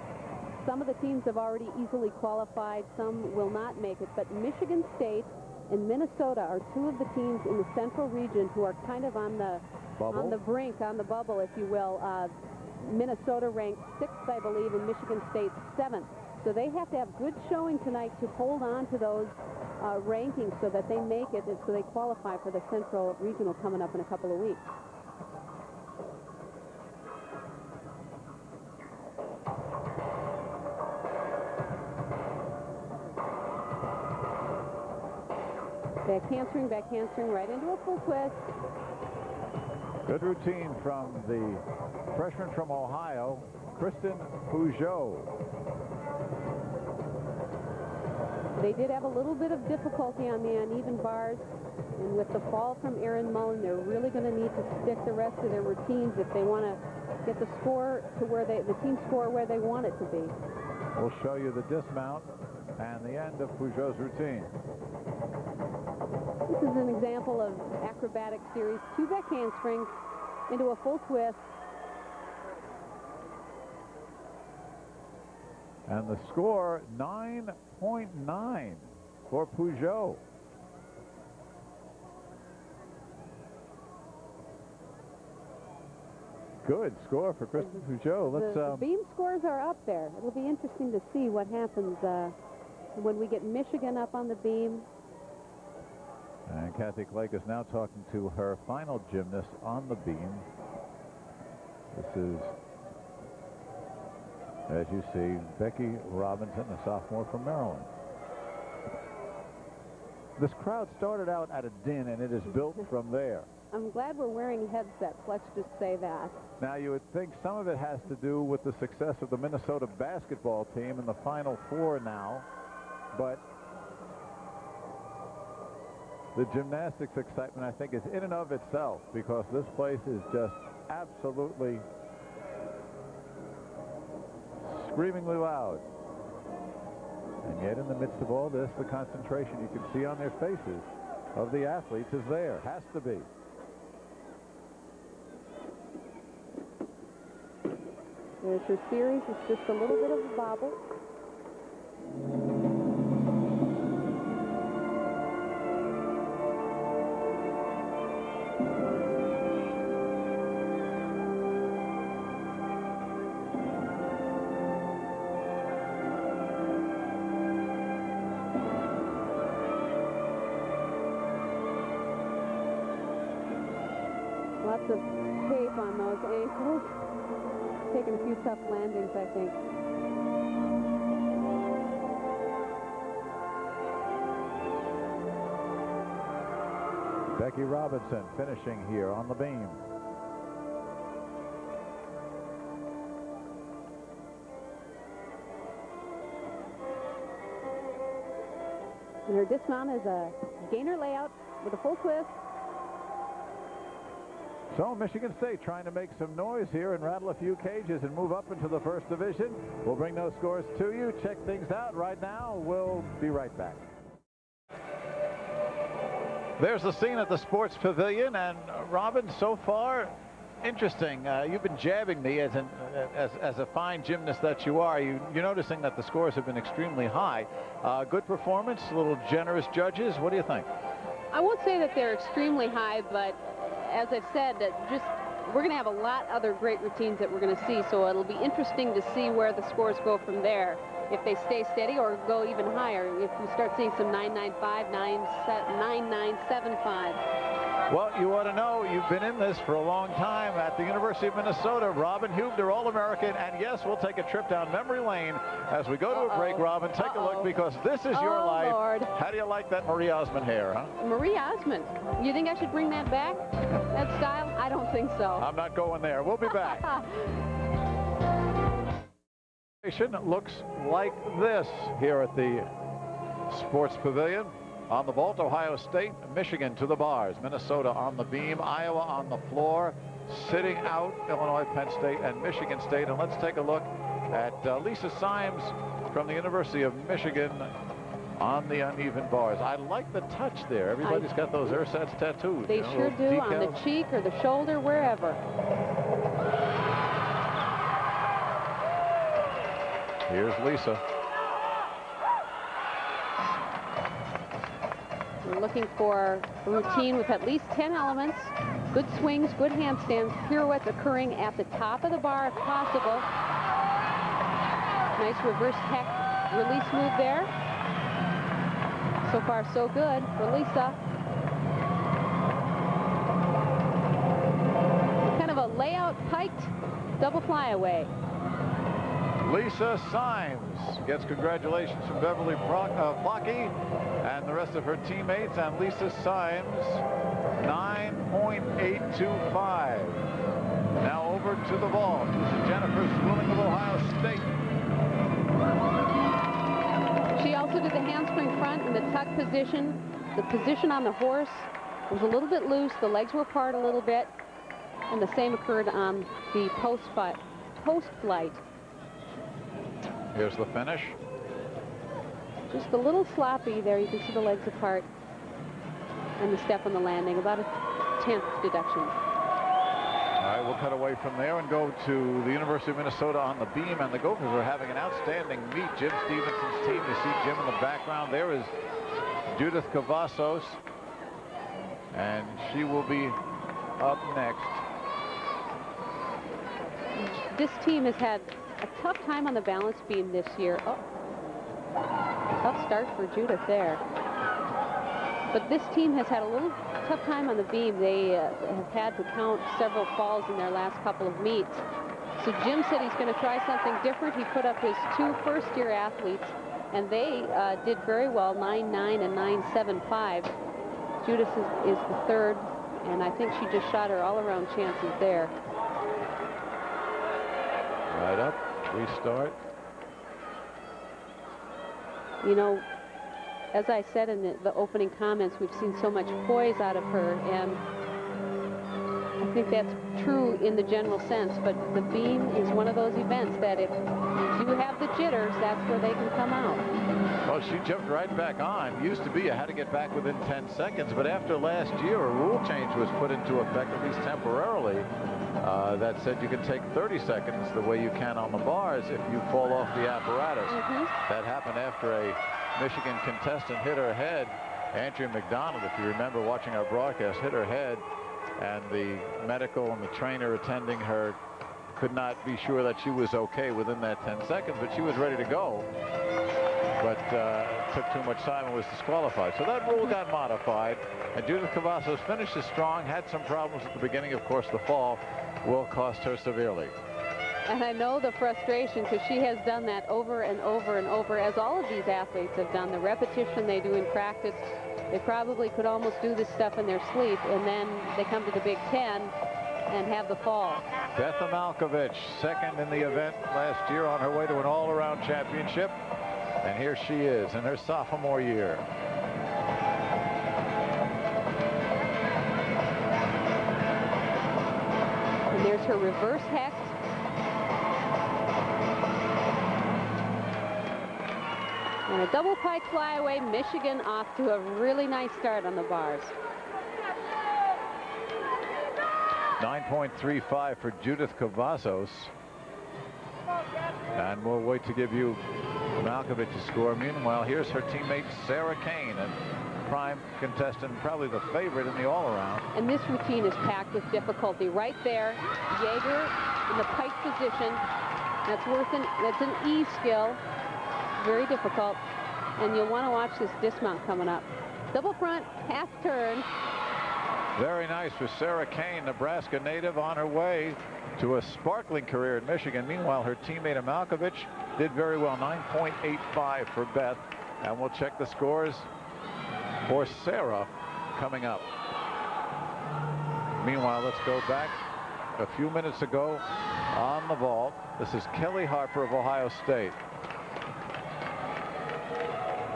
B: Some of the teams have already easily qualified. Some will not make it. But Michigan State and Minnesota are two of the teams in the Central region who are kind of on the brink, on the bubble, if you will. Minnesota ranked 6th, I believe, and Michigan State 7th. So they have to have good showing tonight to hold on to those rankings so that they make it, and so they qualify for the Central Regional coming up in a couple of weeks. Back handspring, right into a full twist.
C: Good routine from the freshman from Ohio, Kristen Peugeot.
B: They did have a little bit of difficulty on the uneven bars, and with the fall from Erin Mullen, they're really going to need to stick the rest of their routines if they want to get the score to where the team score where they want it to be.
C: We'll show you the dismount and the end of Peugeot's routine.
B: This is an example of acrobatic series. 2 back handsprings into a full twist.
C: And the score, 9.9 for Peugeot. Good score for Kristen Peugeot.
B: The beam scores are up there. It'll be interesting to see what happens when we get Michigan up on the beam.
C: And Kathy Clegg is now talking to her final gymnast on the beam. This is, as you see, Becky Robinson, a sophomore from Maryland. This crowd started out at a din, and it is built from there.
B: I'm glad we're wearing headsets. Let's just say that.
C: Now, you would think some of it has to do with the success of the Minnesota basketball team in the Final Four now, but the gymnastics excitement, I think, is in and of itself, because this place is just absolutely screamingly loud. And yet in the midst of all this, the concentration you can see on their faces of the athletes is there. Has to be.
B: There's her series. It's just a little bit of a bobble. of tape on those ankles. Taking a few tough landings, I think.
C: Becky Robinson finishing here on the beam.
B: And her dismount is a gainer layout with a full twist.
C: So Michigan State trying to make some noise here and rattle a few cages and move up into the first division. We'll bring those scores to you. Check things out right now. We'll be right back. There's the scene at the Sports Pavilion, and Robin, so far, interesting. You've been jabbing me as a fine gymnast that you are. You're noticing that the scores have been extremely high. Good performance, a little generous judges. What do you think?
B: I won't say that they're extremely high, but as I've said, we're going to have a lot other great routines that we're going to see, so it'll be interesting to see where the scores go from there. If they stay steady or go even higher, if we start seeing some 9.95, 9.975.
C: Well, you ought to know you've been in this for a long time at the University of Minnesota. Robin Hubner, All-American, and yes, we'll take a trip down memory lane as we go to a break. Robin, take a look, because this is your life.
B: Lord.
C: How do you like that Marie Osmond hair, huh?
B: Marie Osmond. You think I should bring that back, that style? I don't think so.
C: I'm not going there. We'll be back. It looks like this here at the Sports Pavilion. On the vault, Ohio State, Michigan to the bars, Minnesota on the beam, Iowa on the floor, sitting out Illinois, Penn State, and Michigan State. And let's take a look at Lisa Symes from the University of Michigan on the uneven bars. I like the touch there. Everybody's got those ersatz tattoos.
B: They sure do,
C: decals
B: on the cheek or the shoulder, wherever.
C: Here's Lisa.
B: We're looking for a routine with at least 10 elements, good swings, good handstands, pirouettes occurring at the top of the bar if possible. Nice reverse heck release move there. So far, so good for Lisa. Kind of a layout piked double flyaway.
C: Lisa Symes gets congratulations from Beverly Flocky and the rest of her teammates, and Lisa Symes 9.825. Now over to the vault. This is Jennifer Swilling of Ohio State.
B: She also did the handspring front in the tuck position. The position on the horse was a little bit loose. The legs were apart a little bit, and the same occurred on the post flight.
C: Here's the finish.
B: Just a little sloppy there. You can see the legs apart and the step on the landing, about a 10th deduction.
C: All right, we'll cut away from there and go to the University of Minnesota on the beam, and the Gophers are having an outstanding meet. Jim Stevenson's team. You see Jim in the background. There is Judith Cavazos, and she will be up next.
B: This team has had a tough time on the balance beam this year. Oh, tough start for Judith there. But this team has had a little tough time on the beam. They have had to count several falls in their last couple of meets. So Jim said he's going to try something different. He put up his 2 first-year athletes, and they did very well, 9.9 and 9.75. Judith is the third, and I think she just shot her all-around chances there.
C: Right up. Restart.
B: You know, as I said in the opening comments, we've seen so much poise out of her, and I think that's true in the general sense, but the beam is one of those events that if you do have the jitters, that's where they can come out.
C: Well, she jumped right back on. Used to be you had to get back within 10 seconds, but after last year, a rule change was put into effect, at least temporarily, that said you can take 30 seconds the way you can on the bars if you fall off the apparatus. That happened after a Michigan contestant hit her head. Andrea McDonald, if you remember watching our broadcast, hit her head, and the medical and the trainer attending her could not be sure that she was okay within that 10 seconds, but she was ready to go. but took too much time and was disqualified. So that rule got modified, and Judith Cavazos finishes strong, had some problems at the beginning. Of course, the fall will cost her severely.
B: And I know the frustration, because she has done that over and over and over, as all of these athletes have done. The repetition they do in practice, they probably could almost do this stuff in their sleep, and then they come to the Big Ten and have the fall.
C: Betha Malkovich, second in the event last year, on her way to an all-around championship. And here she is in her sophomore year.
B: And there's her reverse hex. And a double pike flyaway. Michigan off to a really nice start on the bars.
C: 9.35 for Judith Cavazos. And we'll wait to give you Malkovich's score. Meanwhile, here's her teammate Sarah Kane, a prime contestant, probably the favorite in the all-around.
B: And this routine is packed with difficulty. Right there, Jaeger in the pike position. That's an E skill. Very difficult. And you'll want to watch this dismount coming up. Double front, half turn.
C: Very nice for Sarah Kane, Nebraska native, on her way to a sparkling career in Michigan. Meanwhile, her teammate Malkovich did very well, 9.85 for Beth. And we'll check the scores for Sarah coming up. Meanwhile, let's go back a few minutes ago on the vault. This is Kelly Harper of Ohio State.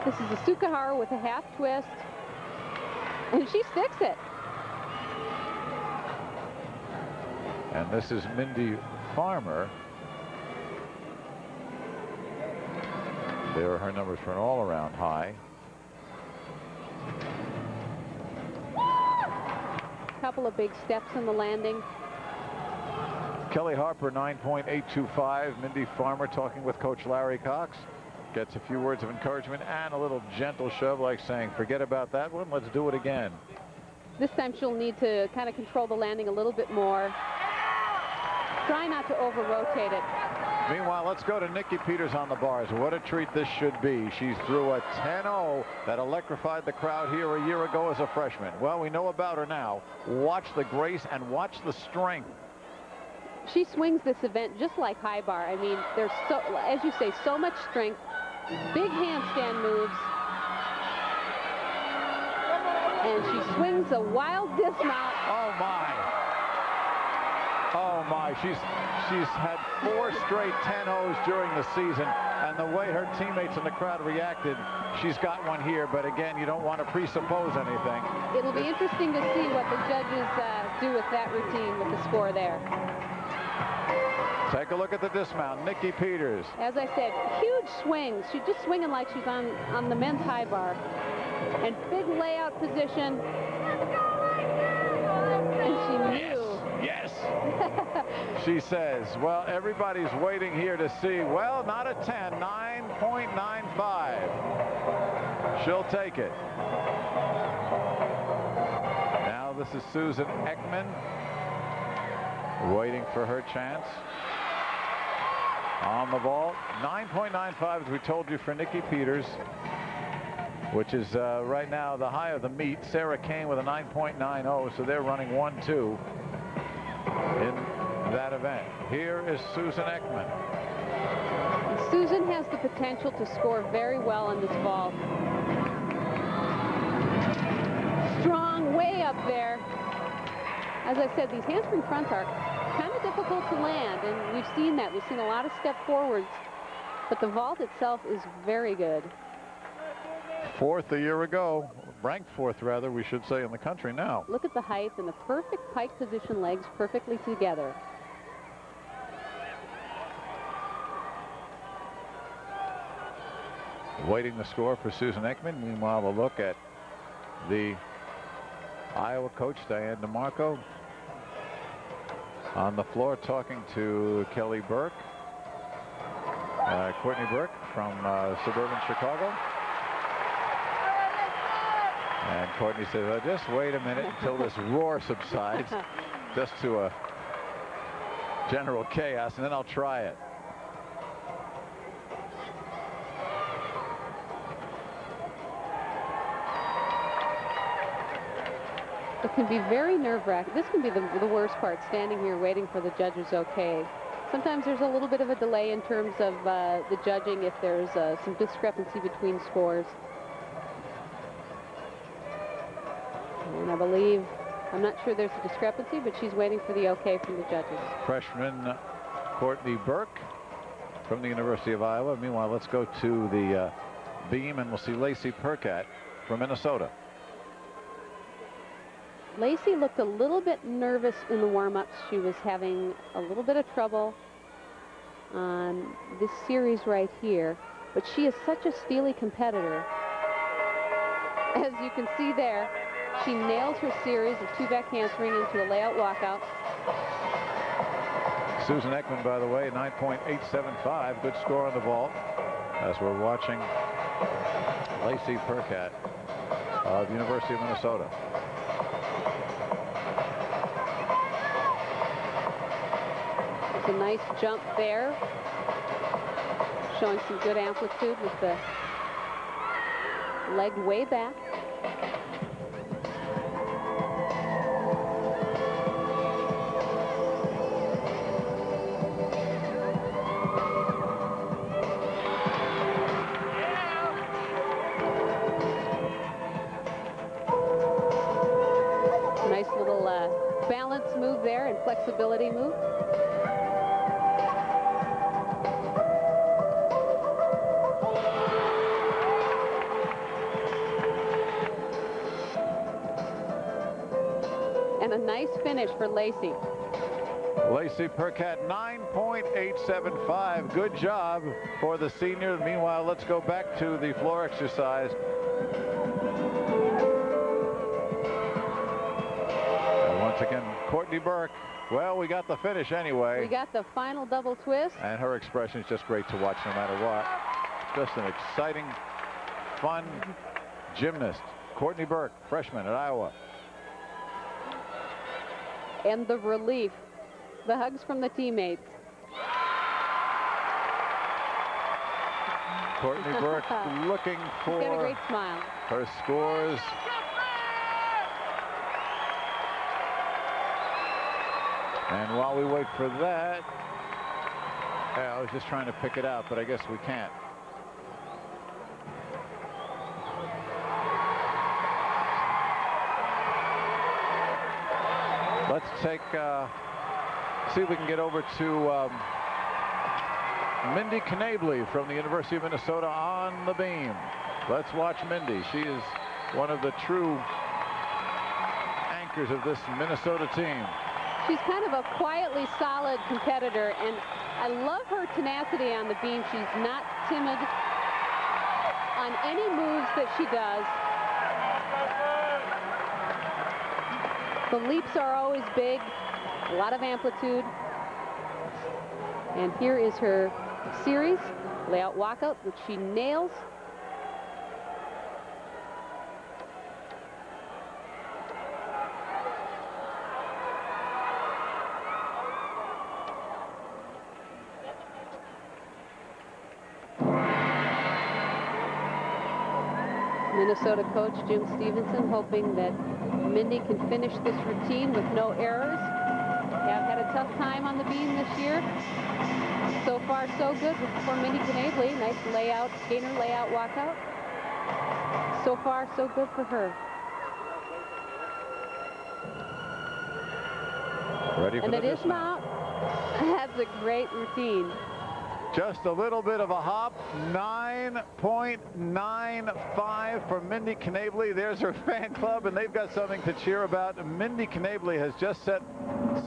B: This is a Sukahara with a half twist. And she sticks it.
C: And this is Mindy Farmer. There are her numbers for an all-around high.
B: Couple of big steps in the landing.
C: Kelly Harper, 9.825. Mindy Farmer talking with Coach Larry Cox. Gets a few words of encouragement and a little gentle shove, like saying, forget about that one, let's do it again.
B: This time she'll need to kind of control the landing a little bit more. Try not to over-rotate it.
C: Meanwhile, let's go to Nikki Peters on the bars. What a treat this should be. She's through a 10-0 that electrified the crowd here a year ago as a freshman. Well, we know about her now. Watch the grace and watch the strength.
B: She swings this event just like high bar. I mean, there's so, as you say, so much strength. Big handstand moves. And she swings a wild dismount.
C: Oh, my. Oh, my. She's had 4 straight 10-0s during the season. And the way her teammates in the crowd reacted, she's got one here. But, again, you don't want to presuppose anything.
B: It'll be interesting to see what the judges do with that routine, with the score there.
C: Take a look at the dismount. Nikki Peters.
B: As I said, huge swings. She's just swinging like she's on the men's high bar. And big layout position. And she knew.
C: Yes. She says, well, everybody's waiting here to see. Well, not a 10, 9.95. She'll take it. Now this is Susan Ekman waiting for her chance. On the vault, 9.95, as we told you, for Nikki Peters, which is right now the high of the meet. Sarah Kane with a 9.90, so they're running 1-2 in that event. Here is Susan Ekman.
B: Susan has the potential to score very well in this vault. Strong way up there. As I said, these handspring fronts are kind of difficult to land, and we've seen that. We've seen a lot of step forwards, but the vault itself is very good.
C: 4th a year ago, ranked 4th rather, we should say, in the country now.
B: Look at the height and the perfect pike position, legs perfectly together.
C: Waiting the score for Susan Ekman. Meanwhile, we'll look at the Iowa coach, Diane DeMarco, on the floor talking to Kelly Burke, Courtney Burke from suburban Chicago. And Courtney says, well, just wait a minute until this roar subsides, just to a general chaos, and then I'll try it.
B: It can be very nerve-wracking. This can be the worst part, standing here waiting for the judges okay. Sometimes there's a little bit of a delay in terms of the judging if there's some discrepancy between scores. And I believe, I'm not sure there's a discrepancy, but she's waiting for the okay from the judges.
C: Freshman Courtney Burke from the University of Iowa. Meanwhile, let's go to the beam, and we'll see Lacey Percat from Minnesota.
B: Lacey looked a little bit nervous in the warm-ups. She was having a little bit of trouble on this series right here, but she is such a steely competitor. As you can see there, she nails her series of 2 back handspring into a layout walkout.
C: Susan Ekman, by the way, 9.875, good score on the vault, as we're watching Lacey Percat of the University of Minnesota.
B: It's a nice jump there, showing some good amplitude with the leg way back. Nice little balance move there and flexibility move. And a nice finish for Lacey.
C: Lacey Percat, 9.875. Good job for the senior. Meanwhile, let's go back to the floor exercise. And once again, Courtney Burke. Well, we got the finish anyway.
B: We got the final double twist.
C: And her expression is just great to watch no matter what. Just an exciting, fun gymnast. Courtney Burke, freshman at Iowa.
B: And the relief, the hugs from the teammates.
C: Courtney Burke looking for
B: She's got a great smile.
C: Her scores. And while we wait for that, I was just trying to pick it out, but I guess we can't. Let's take, see if we can get over to Mindy Knably from the University of Minnesota on the beam. Let's watch Mindy. She is one of the true anchors of this Minnesota team.
B: She's kind of a quietly solid competitor, and I love her tenacity on the beam. She's not timid on any moves that she does. The leaps are always big, a lot of amplitude. And here is her series, layout walkout, which she nails. Minnesota coach Jim Stevenson hoping that Mindy can finish this routine with no errors. They have had a tough time on the beam this year. So far, so good for Mindy Knably. Nice layout, gainer layout walkout. So far, so good for her.
C: Ready for
B: and
C: the
B: the dismount. That's a great routine.
C: Just a little bit of a hop. 9.95 for Mindy Knably. There's her fan club, and they've got something to cheer about. Mindy Knably has just set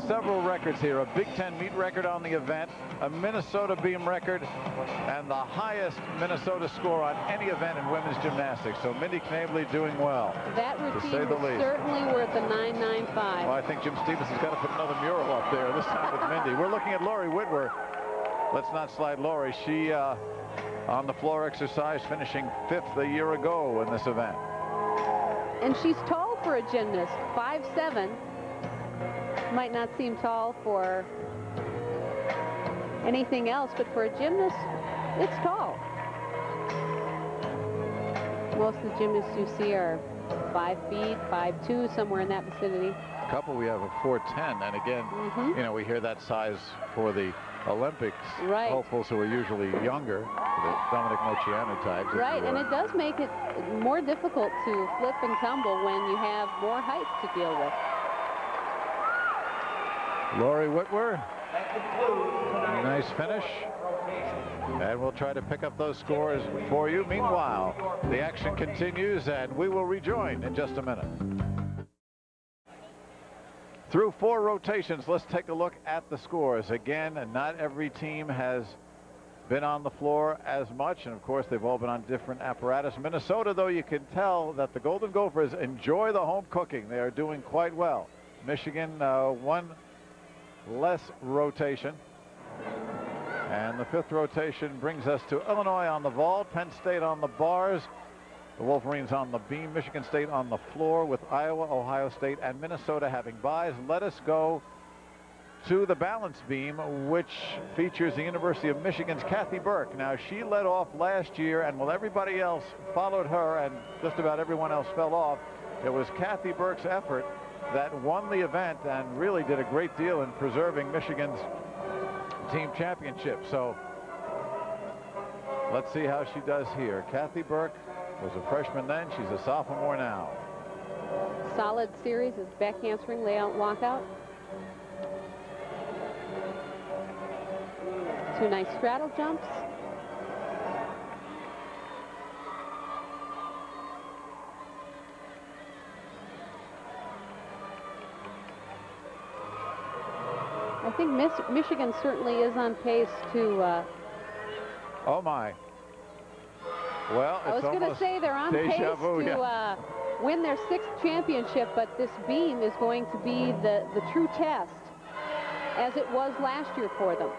C: several records here. A Big Ten meet record on the event, a Minnesota beam record, and the highest Minnesota score on any event in women's gymnastics. So Mindy Knably doing well.
B: That routine
C: to say the
B: is
C: least.
B: certainly worth a 9.95.
C: Well, I think Jim Stevenson's got to put another mural up there, this time with Mindy. We're looking at Lori Whitworth. Let's not slide Lori. She on the floor exercise, finishing 5th a year ago in this event.
B: And she's tall for a gymnast, 5'7". Might not seem tall for anything else, but for a gymnast, it's tall. Most of the gymnasts you see are 5 feet, 5'2", somewhere in that vicinity.
C: Couple we have a 4'10", and again, you know, we hear that size for the Olympics hopefuls who are usually younger, the Dominic Mociano types.
B: Right, and it does make it more difficult to flip and tumble when you have more height to deal with.
C: Lori Whitwer, nice finish. And we'll try to pick up those scores for you. Meanwhile, the action continues, and we will rejoin in just a minute. Through 4 rotations, let's take a look at the scores. Again, not every team has been on the floor as much, and of course they've all been on different apparatus. Minnesota, though, you can tell that the Golden Gophers enjoy the home cooking. They are doing quite well. Michigan, 1 less rotation. And the 5th rotation brings us to Illinois on the vault, Penn State on the bars, the Wolverines on the beam, Michigan State on the floor, with Iowa, Ohio State, and Minnesota having buys. Let us go to the balance beam, which features the University of Michigan's Kathy Burke. Now, she led off last year, and while everybody else followed her and just about everyone else fell off, it was Kathy Burke's effort that won the event and really did a great deal in preserving Michigan's team championship. So let's see how she does here. Kathy Burke was a freshman then. She's a sophomore now.
B: Solid series is back handspring, layout, walkout. 2 nice straddle jumps. I think Michigan certainly is on pace to...
C: oh, my. Well,
B: I was going to say they're on pace to win their 6th championship, but this beam is going to be the true test, as it was last year for them.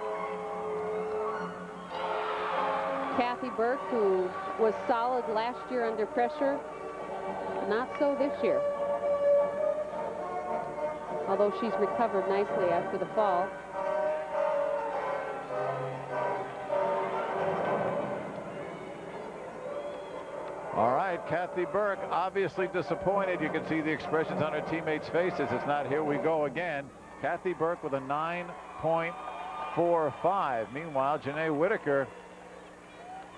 B: Kathy Burke, who was solid last year under pressure, not so this year. Although she's recovered nicely after the fall.
C: All right, Kathy Burke obviously disappointed. You can see the expressions on her teammates' faces. It's not here we go again. Kathy Burke with a 9.45. Meanwhile, Janae Whitaker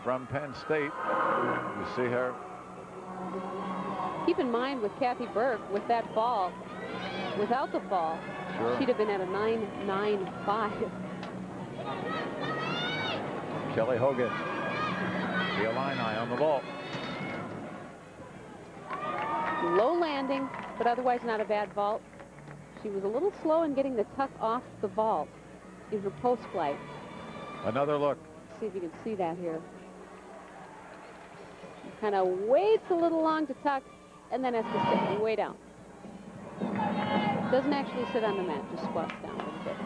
C: from Penn State. You see her.
B: Keep in mind with Kathy Burke, with that fall, without the fall, she'd have been at a 9.95.
C: Kelly Hogan, the Illini on the vault.
B: Low landing, but otherwise not a bad vault. She was a little slow in getting the tuck off the vault in her post flight.
C: Another look.
B: Let's see if you can see that here. Kind of waits a little long to tuck, and then has to sit way down. Doesn't actually sit on the mat, just squats down a little bit.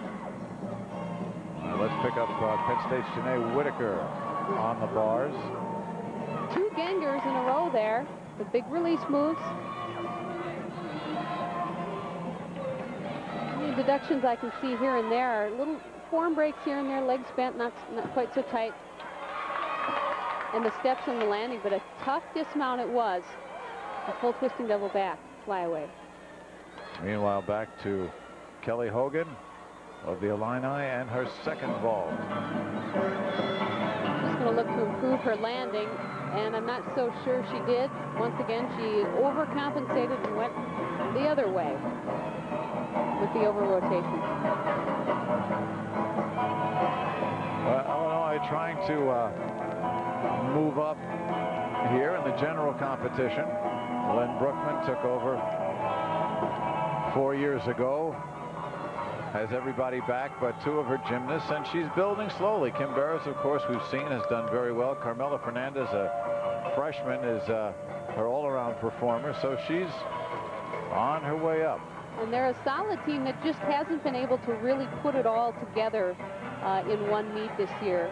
C: Let's pick up Penn State's Janae Whitaker on the bars.
B: 2 gangers in a row there. The big release moves. The deductions I can see here and there are little form breaks here and there, legs bent, not quite so tight. And the steps on the landing, but a tough dismount it was. A full twisting double back, fly away.
C: Meanwhile, back to Kelly Hogan of the Illini and her 2nd vault.
B: She's going to look to improve her landing, and I'm not so sure she did. Once again, she overcompensated and went the other way with the over-rotation.
C: Illinois trying to move up here in the general competition. Len Brookman took over 4 years ago. Has everybody back but 2 of her gymnasts, and she's building slowly. Kim Barras, of course, we've seen, has done very well. Carmela Fernandez, a freshman, is her all-around performer, so she's on her way up.
B: And they're a solid team that just hasn't been able to really put it all together in one meet this year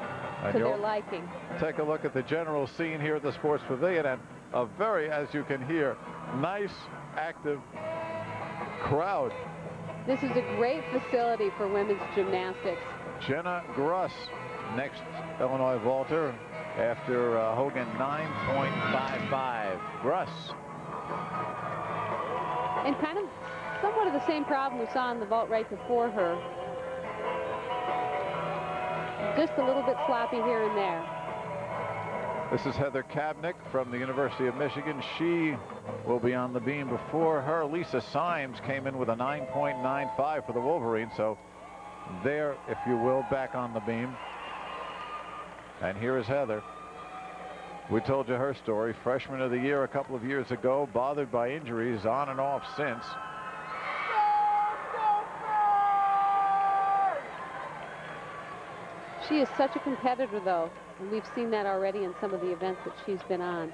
B: to their liking.
C: Take a look at the general scene here at the Sports Pavilion, and a very, as you can hear, nice, active crowd.
B: This is a great facility for women's gymnastics.
C: Jenna Gruss, next Illinois vaulter after Hogan, 9.55. Gruss
B: And kind of somewhat of the same problem we saw in the vault right before her. Just a little bit sloppy here and there.
C: This is Heather Kabnick from the University of Michigan. She will be on the beam. Before her, Lisa Symes came in with a 9.95 for the Wolverine. So there, if you will, back on the beam. And here is Heather. We told you her story. Freshman of the year a couple of years ago, bothered by injuries on and off since.
B: She is such a competitor, though, and we've seen that already in some of the events that she's been on.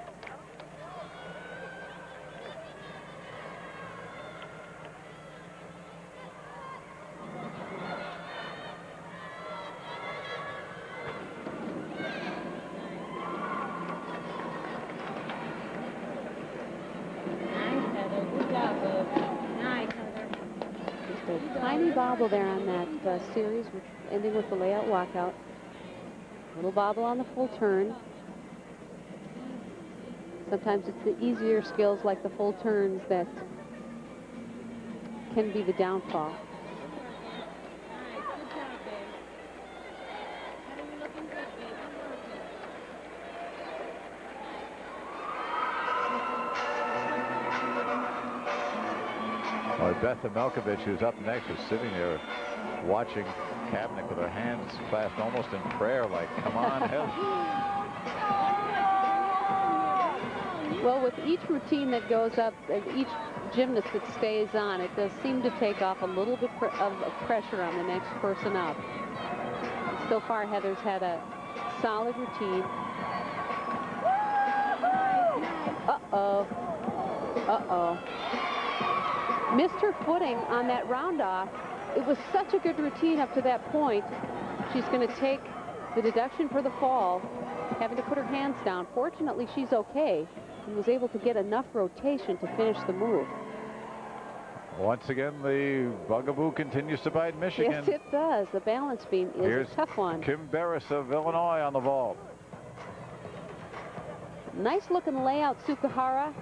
B: Just a tiny bobble there on that series, ending with the layout walkout. Little bobble on the full turn. Sometimes it's the easier skills like the full turns that can be the downfall.
C: Beth Melkovich, who's up next, was sitting there watching Kabnick with her hands clasped almost in prayer, like, come on, help.
B: Well, with each routine that goes up, each gymnast that stays on, it does seem to take off a little bit of pressure on the next person up. So far, Heather's had a solid routine. Uh-oh. Uh-oh. Missed her footing on that round-off. It was such a good routine up to that point. She's going to take the deduction for the fall, having to put her hands down. Fortunately, she's okay and was able to get enough rotation to finish the move.
C: Once again, the bugaboo continues to bite Michigan.
B: Yes, it does. The balance beam is
C: Here's
B: a tough one.
C: Kim Barris of Illinois on the vault.
B: Nice-looking layout, Sukahara.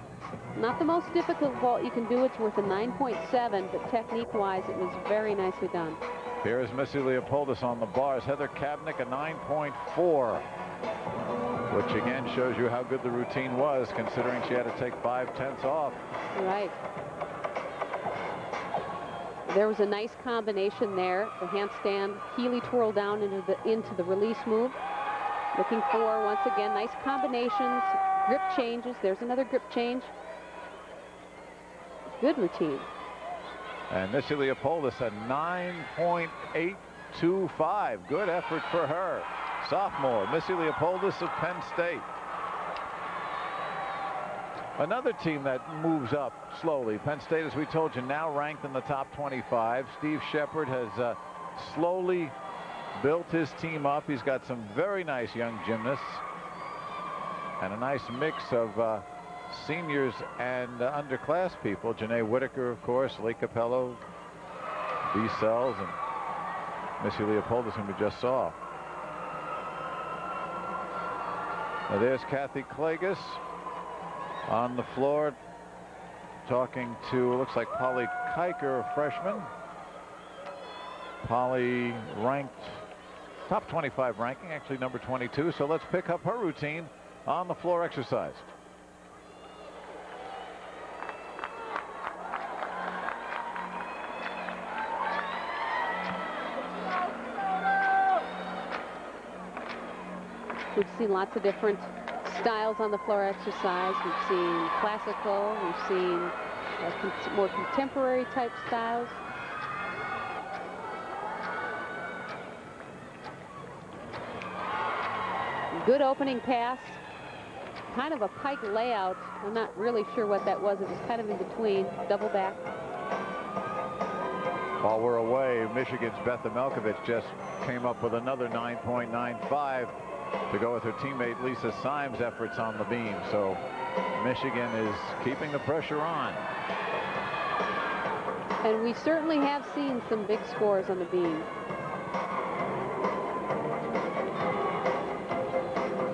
B: Not the most difficult vault you can do. It's worth a 9.7, but technique-wise, it was very nicely done.
C: Here is Missy Leopoldis on the bars. Heather Kabnick, a 9.4, which again shows you how good the routine was, considering she had to take 5/10 off.
B: Right. There was a nice combination there. The handstand Healy twirl down into the release move. Looking for, once again, nice combinations, grip changes. There's another grip change. Good routine.
C: And Missy Leopoldis, a 9.825. Good effort for her. Sophomore, Missy Leopoldis of Penn State. Another team that moves up slowly. Penn State, as we told you, now ranked in the top 25. Steve Shepard has slowly built his team up. He's got some very nice young gymnasts and a nice mix of seniors and underclass people. Janae Whitaker, of course, Lee Capello, B. Sells, and Missy Leopoldis, whom we just saw. Now there's Kathy Klages on the floor talking to, looks like Polly Kiker, a freshman. Polly ranked top 25 ranking, actually number 22. So let's pick up her routine on the floor exercise.
B: We've seen lots of different styles on the floor exercise. We've seen classical, we've seen more contemporary type styles. Good opening pass. Kind of a pike layout. I'm not really sure what that was. It was kind of in between. Double back.
C: While we're away, Michigan's Beth Melkovich just came up with another 9.95 to go with her teammate Lisa Symes' efforts on the beam. So Michigan is keeping the pressure on.
B: And we certainly have seen some big scores on the beam.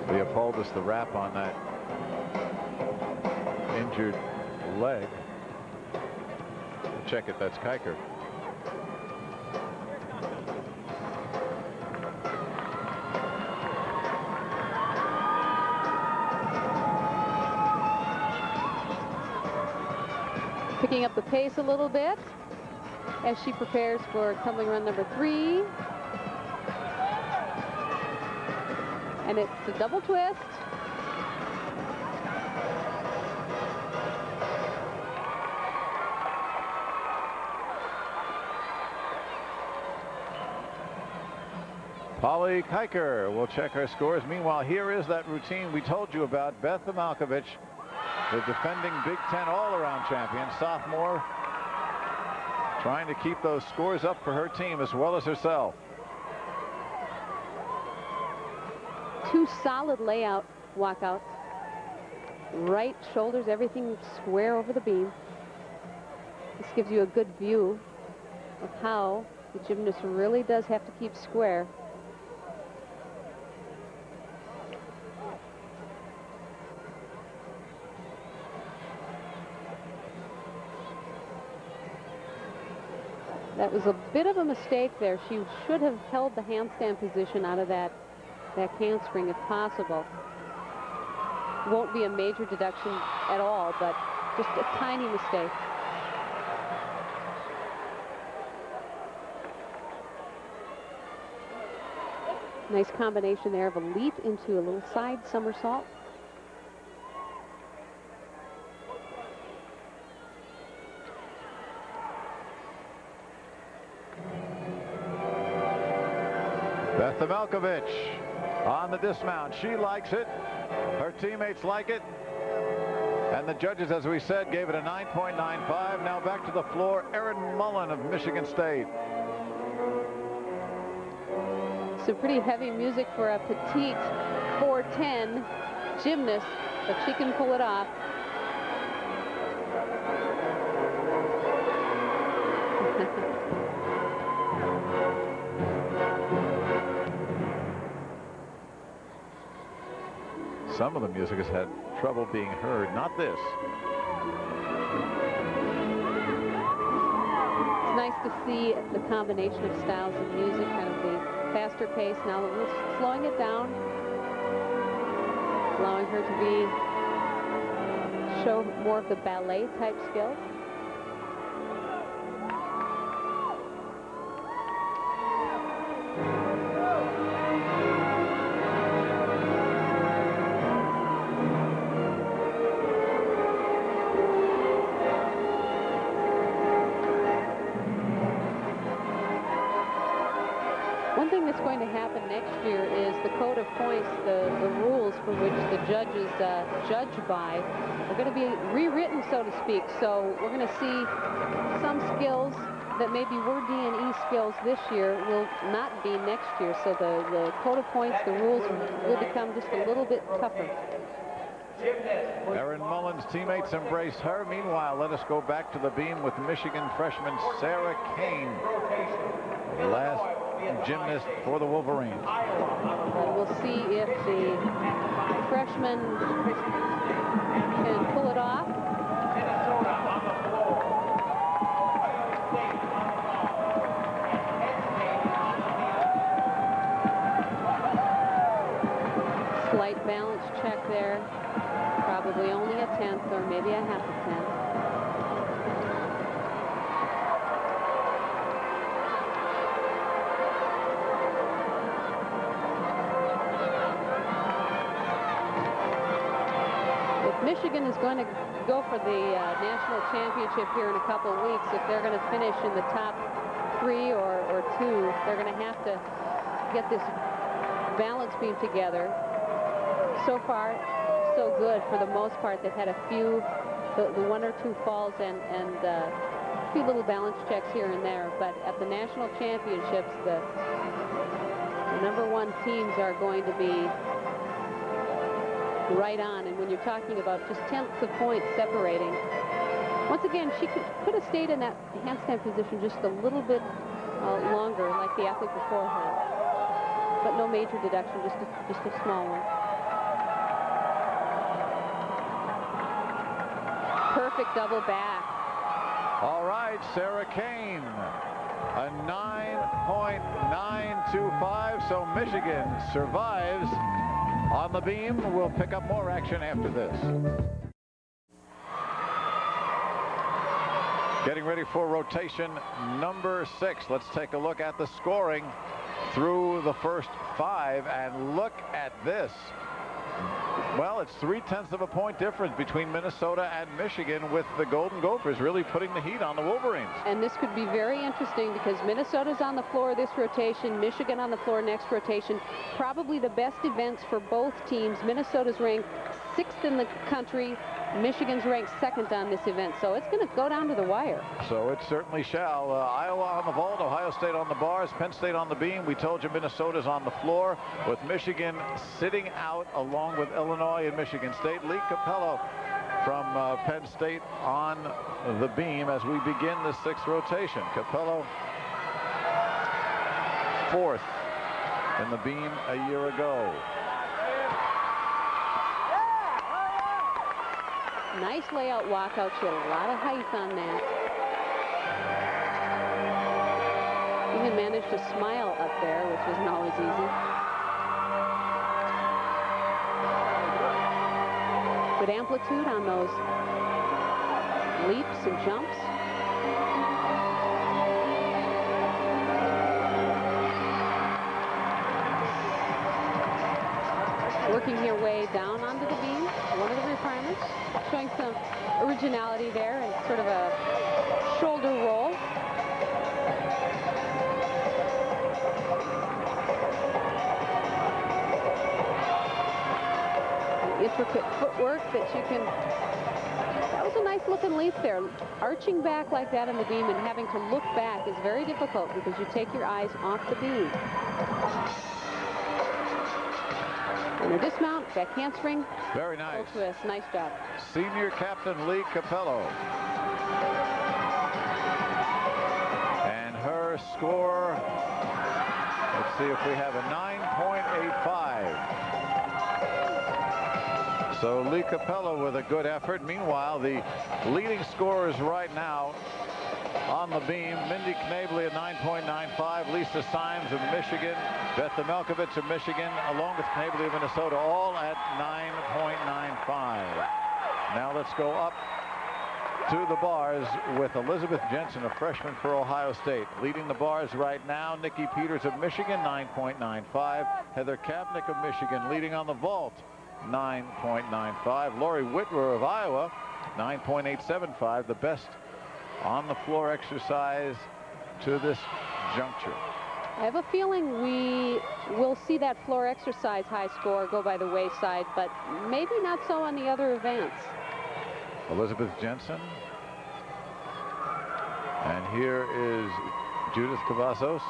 C: Leopoldis, the wrap on that injured leg. Check it, that's Kiker.
B: Picking up the pace a little bit as she prepares for tumbling run number 3. And it's a double twist.
C: Polly Kiker will check her scores. Meanwhile, here is that routine we told you about. Beth Malkovich, the defending Big Ten all-around champion, sophomore, trying to keep those scores up for her team as well as herself.
B: 2 solid layout walkouts. Right shoulders, everything square over the beam. This gives you a good view of how the gymnast really does have to keep square. That was a bit of a mistake there. She should have held the handstand position out of that handspring if possible. Won't be a major deduction at all, but just a tiny mistake. Nice combination there of a leap into a little side somersault.
C: Beth Malkovich on the dismount. She likes it. Her teammates like it. And the judges, as we said, gave it a 9.95. Now back to the floor, Erin Mullen of Michigan State.
B: Some pretty heavy music for a petite 4'10" gymnast, but she can pull it off.
C: Some of the music has had trouble being heard, not this.
B: It's nice to see the combination of styles of music, kind of the faster pace, now a little slowing it down, allowing her to show more of the ballet type skills. One thing that's going to happen next year is the code of points, the rules for which the judges judge by, are going to be rewritten, so to speak. So we're going to see some skills that maybe were D&E skills this year will not be next year. So the code of points, the rules will become just a little bit tougher.
C: Erin Mullen's teammates embrace her. Meanwhile, let us go back to the beam with Michigan freshman Sarah Kane, last gymnast for the Wolverines.
B: And we'll see if the freshman can pull it off. Slight balance check there. Probably only a 10th or maybe a half a 10th. Michigan is going to go for the national championship here in a couple of weeks. If they're going to finish in the top 3 or 2, they're going to have to get this balance beam together. So far, so good for the most part. They've had a few, the 1 or 2 falls and a few little balance checks here and there. But at the national championships, the #1 teams are going to be right on. And when you're talking about just tenths of points separating, once again, she could have stayed in that handstand position just a little bit longer, like the athlete before her. But no major deduction, just a small one. perfect double back.
C: All right, Sarah Kane, a 9.925. So Michigan survives on the beam. We'll pick up more action after this. Getting ready for rotation number 6. Let's take a look at the scoring through the first 5, and look at this. Well, it's 0.3 of a point difference between Minnesota and Michigan, with the Golden Gophers really putting the heat on the Wolverines.
B: And this could be very interesting because Minnesota's on the floor this rotation, Michigan on the floor next rotation. Probably the best events for both teams. Minnesota's ranked 6th in the country. Michigan's ranked 2nd on this event, so it's going to go down to the wire.
C: So it certainly shall. Iowa on the vault, Ohio State on the bars, Penn State on the beam. We told you Minnesota's on the floor, with Michigan sitting out along with Illinois and Michigan State. Lee Capello from Penn State on the beam as we begin the 6th rotation. Capello 4th in the beam a year ago.
B: Nice layout walkout. She had a lot of height on that. Even managed to smile up there, which wasn't always easy. Good amplitude on those leaps and jumps. Working your way down onto the beam, one of the requirements, showing some originality there and sort of a shoulder roll. Intricate footwork that you can, that was a nice looking leap there. Arching back like that in the beam and having to look back is very difficult because you take your eyes off the beam. And a dismount, back handspring.
C: Very nice.
B: Full twist. Nice job.
C: Senior captain Lee Capello. And her score, let's see if we have a 9.85. So Lee Capello with a good effort. Meanwhile, the leading scorers right now on the beam: Mindy Knabely at 9.95, Lisa Symes of Michigan, Beth Melkovich of Michigan, along with Knabely of Minnesota, all at 9.95. Now let's go up to the bars with Elizabeth Jensen, a freshman for Ohio State. Leading the bars right now, Nikki Peters of Michigan, 9.95. Heather Kapnick of Michigan leading on the vault, 9.95. Lori Whitwer of Iowa, 9.875, the best on the floor exercise to this juncture.
B: I have a feeling we will see that floor exercise high score go by the wayside, but maybe not so on the other events.
C: Elizabeth Jensen. And here is Judith Cavazos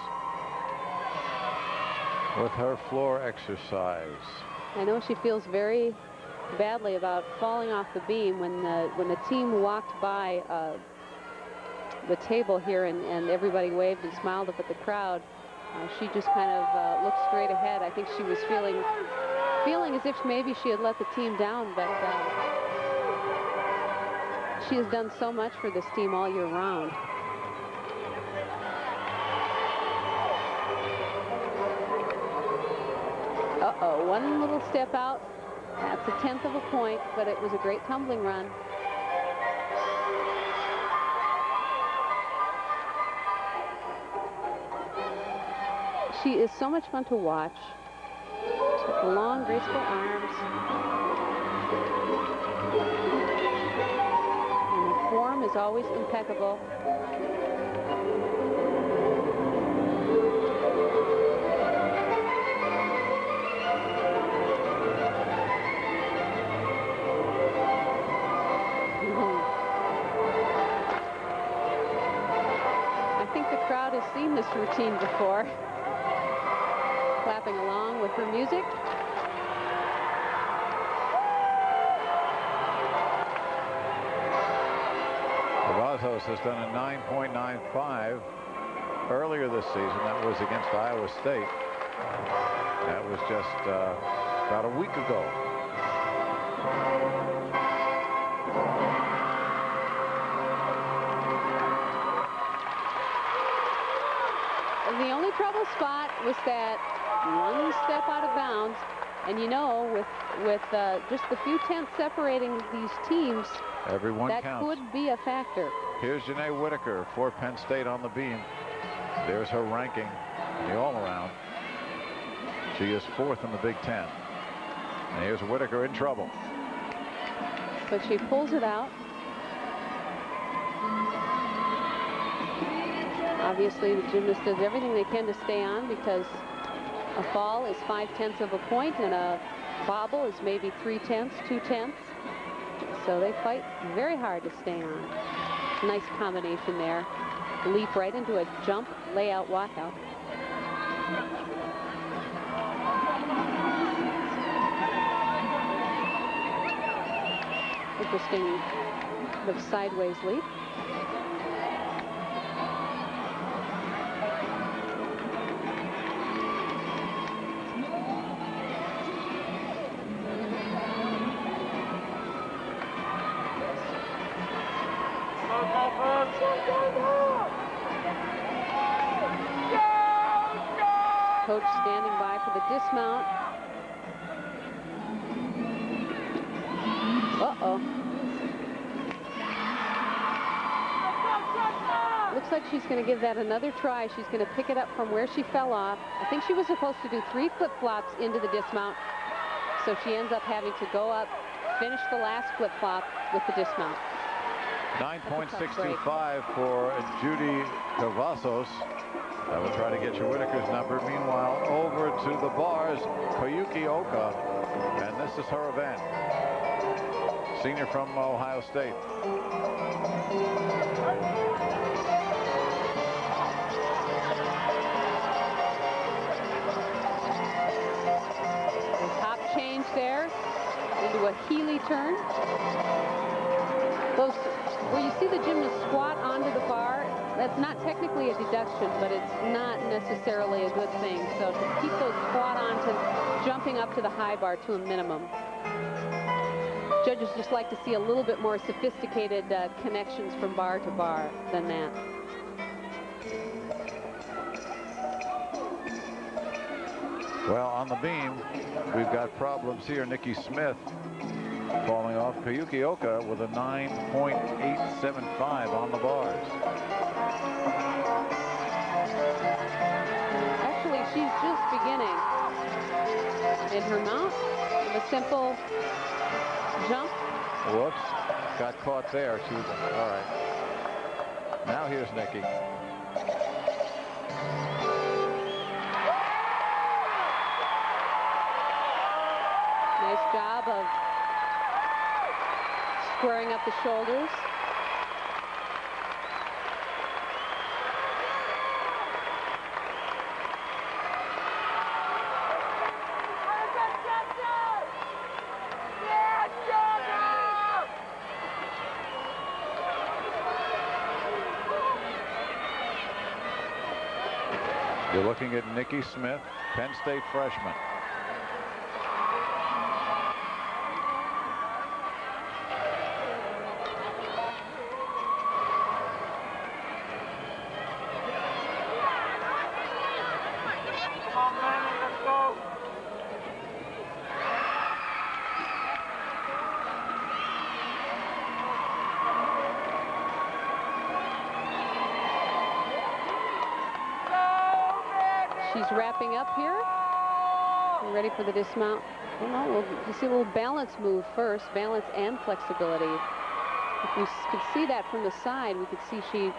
C: with her floor exercise.
B: I know she feels very badly about falling off the beam. When the team walked by the table here and everybody waved and smiled up at the crowd, she just kind of looked straight ahead. I think she was feeling as if maybe she had let the team down, but she has done so much for this team all year round. Uh-oh, one little step out. That's 1/10 of a point, but it was a great tumbling run. She is so much fun to watch. Long, graceful arms. And the form is always impeccable. I think the crowd has seen this routine before. Clapping along with her music.
C: Cavazos has done a 9.95 earlier this season. That was against Iowa State. That was just about a week ago.
B: trouble spot was that one step out of bounds. And you know, with just the few tenths separating these teams,
C: everyone
B: that
C: counts.
B: Could be a factor.
C: Here's Janae Whitaker for Penn State on the beam. There's her ranking, the all-around. She is 4th in the Big Ten. And here's Whitaker in trouble.
B: But she pulls it out. Obviously, the gymnast does everything they can to stay on, because a fall is 5/10 of a point and a bobble is maybe 3/10, 2/10. So they fight very hard to stay on. Nice combination there. Leap right into a jump, layout, walkout. Interesting sort of sideways leap. Coach standing by for the dismount. Uh-oh. Looks like she's going to give that another try. She's going to pick it up from where she fell off. I think she was supposed to do 3 flip-flops into the dismount. So she ends up having to go up, finish the last flip-flop with the dismount.
C: 9.625 for Judy Cavazos. That will try to get you Whitaker's number. Meanwhile, over to the bars, Koyuki Oka, and this is her event. Senior from Ohio State.
B: The top change there into a Healy turn. Those, where you see the gymnast squat onto the bar, that's not technically a deduction, but it's not necessarily a good thing. So to keep those squat on to jumping up to the high bar to a minimum. Judges just like to see a little bit more sophisticated connections from bar to bar than that.
C: Well, on the beam, we've got problems here. Nikki Smith falling off. Koyuki Oka with a 9.875 on the bars.
B: Actually, she's just beginning. In her mount, with a simple jump.
C: Whoops, got caught there. She was, all right. Now here's Nikki.
B: Nice job of squaring up the shoulders.
C: You're looking at Nikki Smith, Penn State freshman.
B: She's wrapping up here. We're ready for the dismount. We'll see a little balance move first, balance and flexibility. If we could see that from the side, we could see she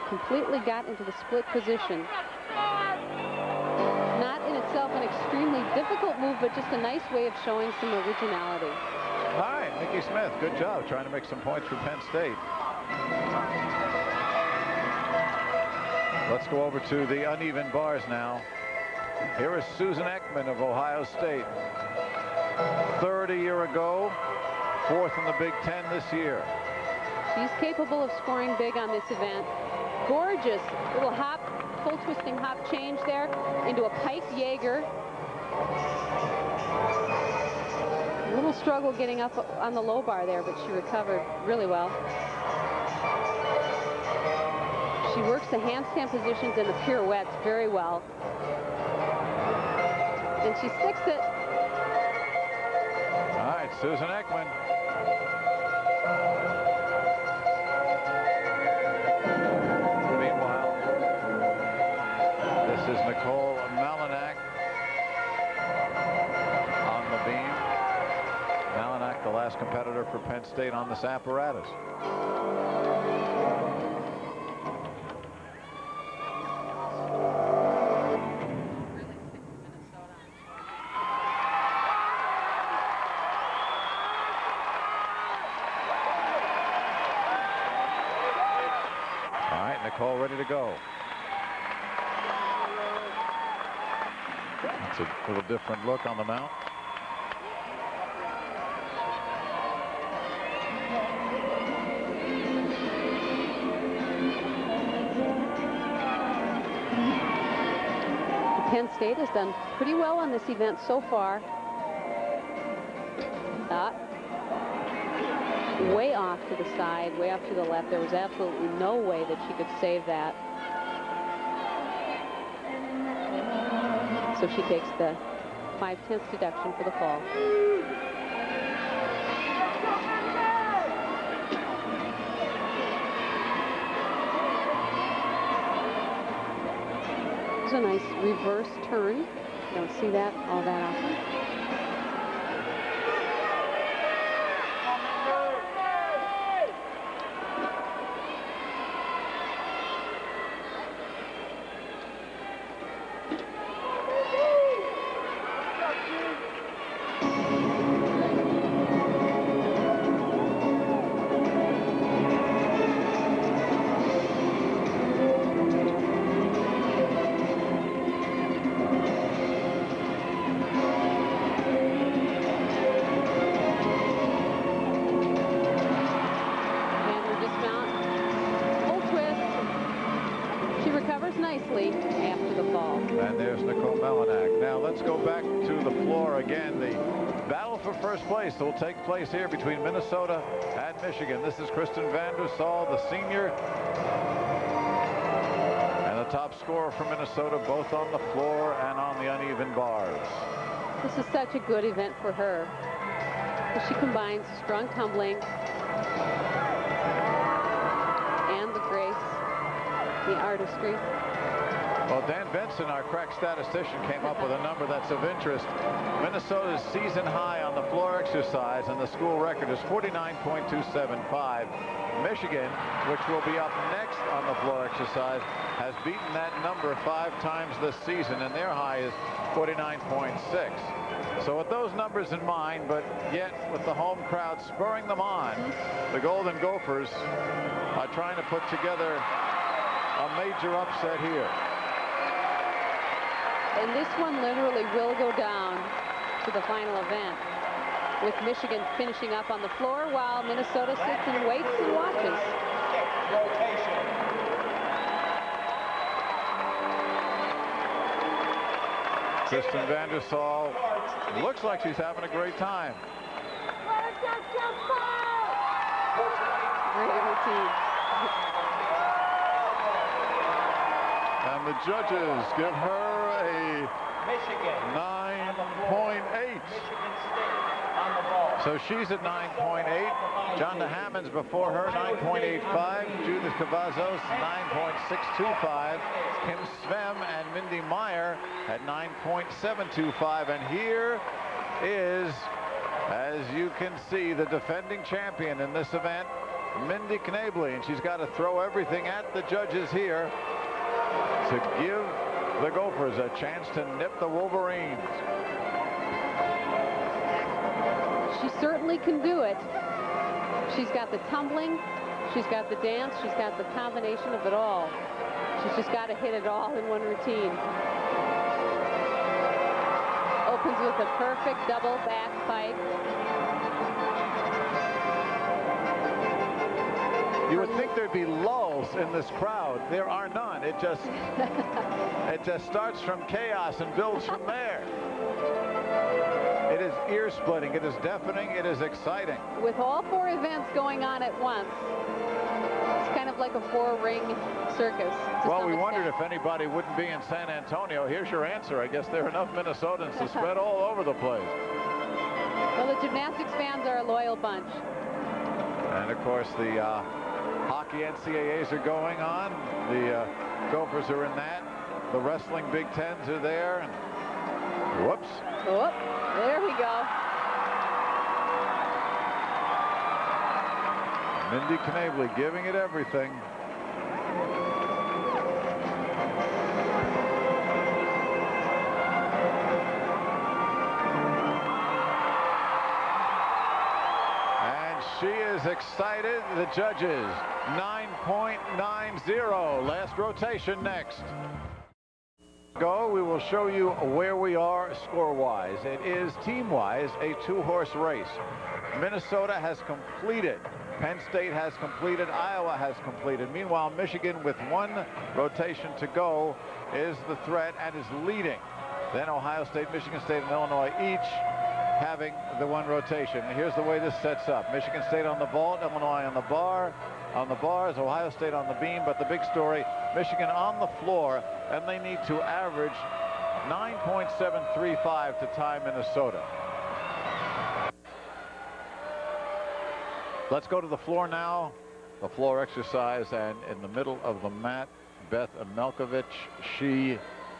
B: completely got into the split position. Not in itself an extremely difficult move, but just a nice way of showing some originality.
C: All right, Nikki Smith, good job trying to make some points for Penn State. Let's go over to the uneven bars now. Here is Susan Ekman of Ohio State. 3rd a year ago, 4th in the Big Ten this year.
B: She's capable of scoring big on this event. Gorgeous little hop, full twisting hop change there into a pike Jaeger. A little struggle getting up on the low bar there, but she recovered really well. She works the handstand positions and the pirouettes very well. And she sticks it.
C: All right, Susan Ekman. Meanwhile, this is Nicole Malinak on the beam. Malinak, the last competitor for Penn State on this apparatus. Nicole ready to go. It's a little different look on the mount.
B: Penn State has done pretty well on this event so far. Way off to the side, way off to the left. There was absolutely no way that she could save that. So she takes the 5/10 deduction for the fall. It's a nice reverse turn. Don't see that all that often. Nicely after the fall.
C: And there's Nicole Malinak. Now let's go back to the floor again. The battle for first place will take place here between Minnesota and Michigan. This is Kristen van der Sal, the senior, and the top scorer for Minnesota, both on the floor and on the uneven bars.
B: This is such a good event for her. She combines strong tumbling and the grace, the artistry.
C: Well, Dan Benson, our crack statistician, came up with a number that's of interest. Minnesota's season high on the floor exercise and the school record is 49.275. Michigan, which will be up next on the floor exercise, has beaten that number 5 times this season, and their high is 49.6. So with those numbers in mind, but yet with the home crowd spurring them on, the Golden Gophers are trying to put together a major upset here.
B: And this one literally will go down to the final event, with Michigan finishing up on the floor while Minnesota sits and waits and watches.
C: Kristen van der Sal looks like she's having a great time.
B: Great routine.
C: And the judges give her a 9.8. So she's at 9.8. John Hammonds before her, 9.85. Judith Cavazos, 9.625. Kim Svem and Mindy Meyer at 9.725. And here is, as you can see, the defending champion in this event, Mindy Knebly. And she's got to throw everything at the judges here to give the Gophers a chance to nip the Wolverines.
B: She certainly can do it. She's got the tumbling, she's got the dance, she's got the combination of it all. She's just got to hit it all in one routine. Opens with a perfect double back pike.
C: You would think there'd be lulls in this crowd. There are none. It just starts from chaos and builds from there. It is ear-splitting. It is deafening. It is exciting.
B: With all 4 events going on at once, it's kind of like a 4-ring circus.
C: Well, we wondered if anybody wouldn't be in San Antonio. Here's your answer. I guess there are enough Minnesotans to spread all over the place.
B: Well, the gymnastics fans are a loyal bunch.
C: And, of course, the hockey NCAAs are going on. The Gophers are in that. The wrestling Big Tens are there. And whoops.
B: Oh, there we go.
C: Mindy Knavely giving it everything. And she is excited. The judges, 9.90. Last rotation next. We will show you where we are score-wise. It is team-wise a 2-horse race. Minnesota has completed. Penn State has completed. Iowa has completed. Meanwhile, Michigan, with 1 rotation to go, is the threat and is leading. Then Ohio State, Michigan State, and Illinois each having the 1 rotation. And here's the way this sets up. Michigan State on the vault, Illinois on the bar. On the bars, Ohio State on the beam, but the big story, Michigan on the floor, and they need to average 9.735 to tie Minnesota. Let's go to the floor now. The floor exercise, and in the middle of the mat, Beth Melkovich. She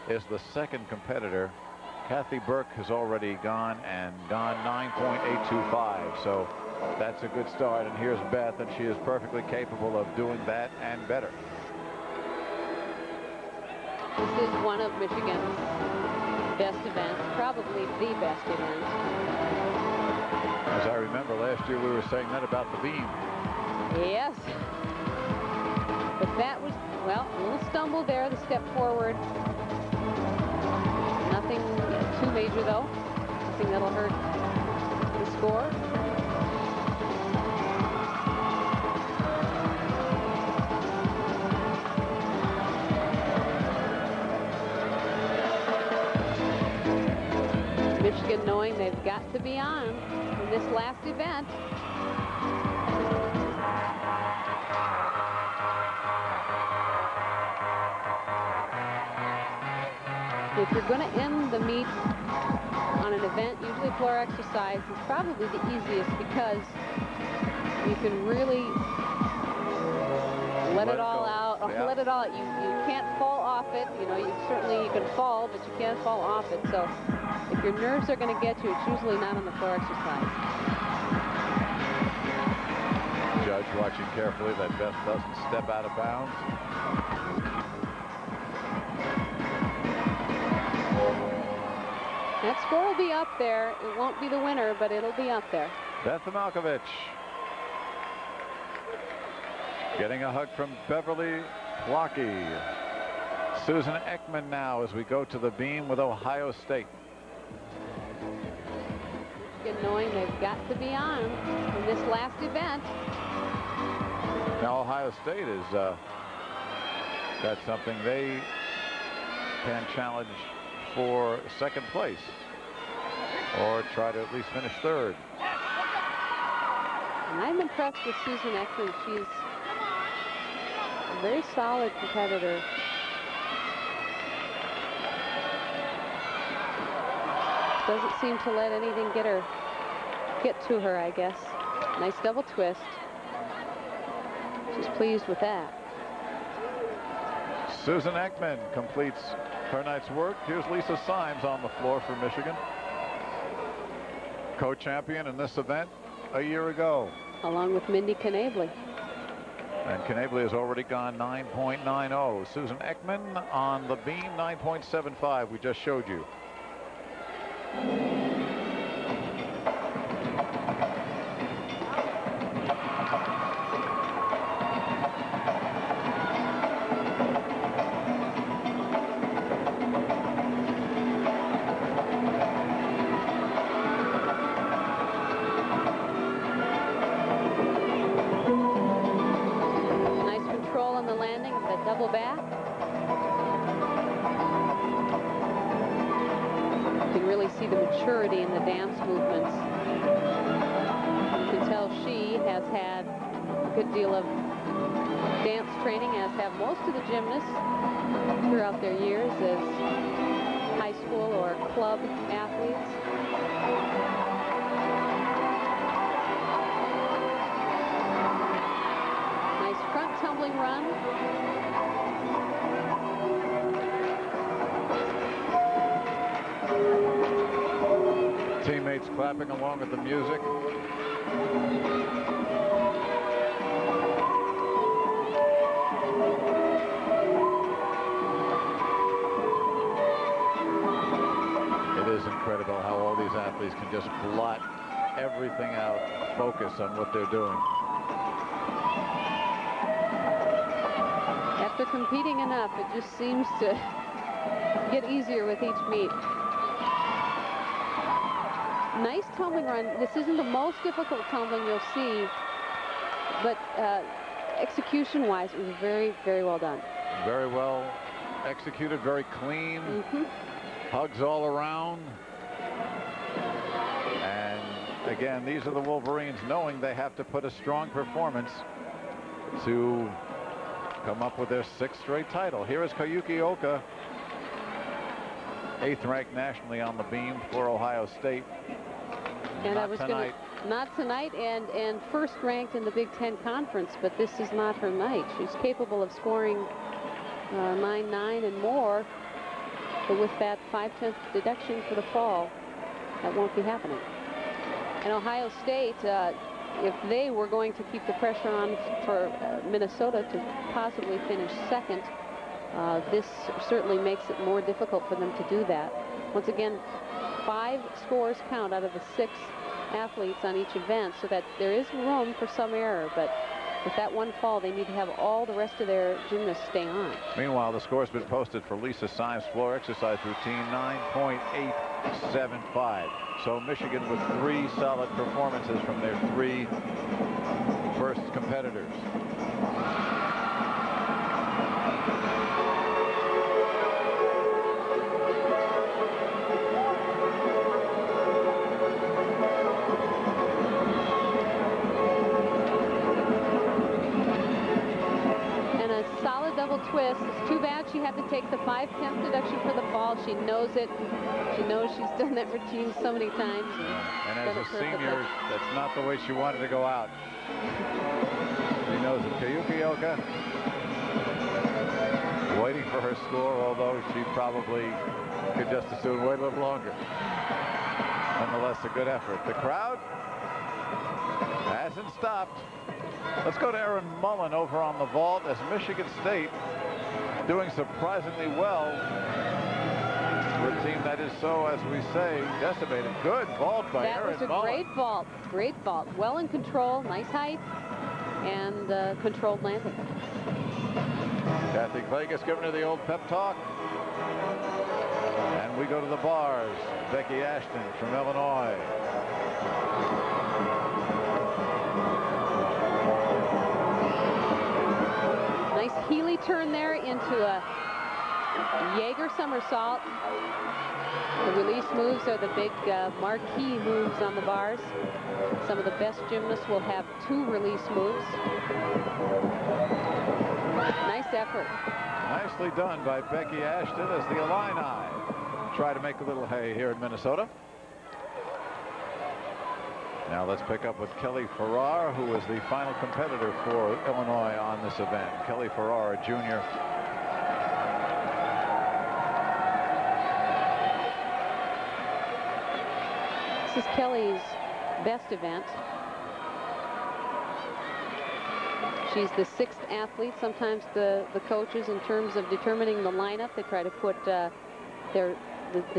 C: is the 2nd competitor. Kathy Burke has already gone 9.825. So that's a good start. And here's Beth, and she is perfectly capable of doing that and better.
B: This is one of Michigan's best events, probably the best event.
C: As I remember, last year we were saying that about the beam.
B: Yes. But that was, well, a little stumble there, the step forward. Nothing too major, though. Nothing that'll hurt the score. Michigan knowing they've got to be on in this last event. If you're going to end the meet on an event, usually floor exercise is probably the easiest because you can really let it all out.
C: Yeah.
B: Let it all out. You can't fall off it. You know, you can fall, but you can't fall off it. So if your nerves are going to get you, it's usually not on the floor exercise.
C: Judge watching carefully that Beth doesn't step out of bounds.
B: That score will be up there. It won't be the winner, but it'll be up there.
C: Beth Malkovich getting a hug from Beverly Clocky. Susan Ekman now as we go to the beam with Ohio State.
B: Knowing they've got to be on in this last event.
C: Now Ohio State is that's something they can challenge for 2nd place or try to at least finish 3rd.
B: And I'm impressed with Susan Ekman. She's a very solid competitor. Doesn't seem to let anything get to her, I guess. Nice double twist. She's pleased with that.
C: Susan Ekman completes her night's work. Here's Lisa Symes on the floor for Michigan. Co-champion in this event a year ago.
B: Along with Mindy Knavely.
C: And Knavely has already gone 9.90. Susan Ekman on the beam, 9.75. We just showed you.
B: In the dance movements. You can tell she has had a good deal of dance training, as have most of the gymnasts throughout their years as high school or club athletes. Nice front tumbling run.
C: Teammates clapping along with the music. It is incredible how all these athletes can just blot everything out, focus on what they're doing.
B: After competing enough, it just seems to get easier with each meet. Nice tumbling run. This isn't the most difficult tumbling you'll see, but execution-wise, it was very, very well done.
C: Very well executed, very clean. Hugs all around. And again, these are the Wolverines knowing they have to put a strong performance to come up with their 6th straight title. Here is Koyuki Oka, 8th ranked nationally on the beam for Ohio State.
B: And
C: not
B: I was
C: tonight.
B: Not tonight, and first ranked in the Big Ten Conference, but this is not her night. She's capable of scoring 9-9 and more, but with that 5/10 deduction for the fall, that won't be happening. And Ohio State, if they were going to keep the pressure on for Minnesota to possibly finish second, this certainly makes it more difficult for them to do that. Once again, 5 scores count out of the 6 athletes on each event, so that there is room for some error, but with that one fall, they need to have all the rest of their gymnasts stay on.
C: Meanwhile, the score's been posted for Lisa Symes' floor exercise routine, 9.875. So Michigan with 3 solid performances from their 3 first competitors.
B: Twist. It's too bad she had to take the 5/10 deduction for the fall. She knows it. She knows she's done that routine so many times.
C: And as a senior, that's not the way she wanted to go out. She knows it. Koyuki Oka waiting for her score, although she probably could just as soon wait a little longer. Nonetheless, a good effort. The crowd hasn't stopped. Let's go to Erin Mullen over on the vault as Michigan State doing surprisingly well for a team that is so, as we say, decimated. Good vault by Erin Mullen.
B: That was a great vault. Great vault. Well in control, nice height, and controlled landing.
C: Kathy Klages giving her the old pep talk. And we go to the bars. Becky Ashton from Illinois.
B: Nice Healy turn there into a Jaeger somersault. The release moves are the big marquee moves on the bars. Some of the best gymnasts will have 2 release moves. Nice effort.
C: Nicely done by Becky Ashton as the Illini try to make a little hay here in Minnesota. Now let's pick up with Kelly Farrar, who was the final competitor for Illinois on this event. Kelly Farrar, a junior.
B: This is Kelly's best event. She's the 6th athlete. Sometimes the coaches, in terms of determining the lineup, they try to put the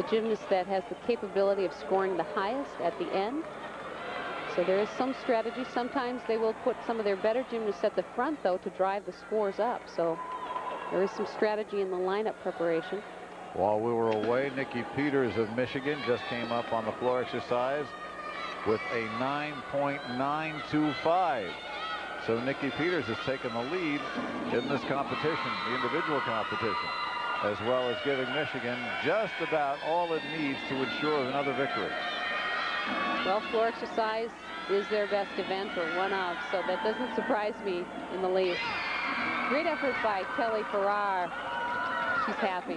B: gymnast that has the capability of scoring the highest at the end. So there is some strategy. Sometimes they will put some of their better gymnasts at the front, though, to drive the scores up. So there is some strategy in the lineup preparation.
C: While we were away, Nikki Peters of Michigan just came up on the floor exercise with a 9.925. So Nikki Peters has taken the lead in this competition, the individual competition, as well as giving Michigan just about all it needs to ensure another victory.
B: Well, floor exercise is their best event, or one of, so that doesn't surprise me in the least. Great effort by Kelly Farrar. She's happy.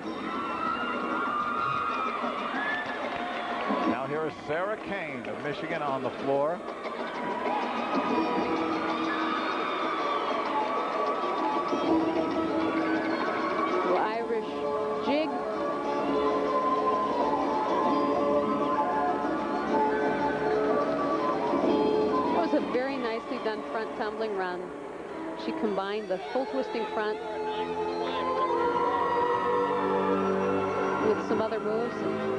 C: Now here is Sarah Kane of Michigan on the floor.
B: The Irish jig. That was a very nicely done front tumbling run. She combined the full twisting front with some other moves,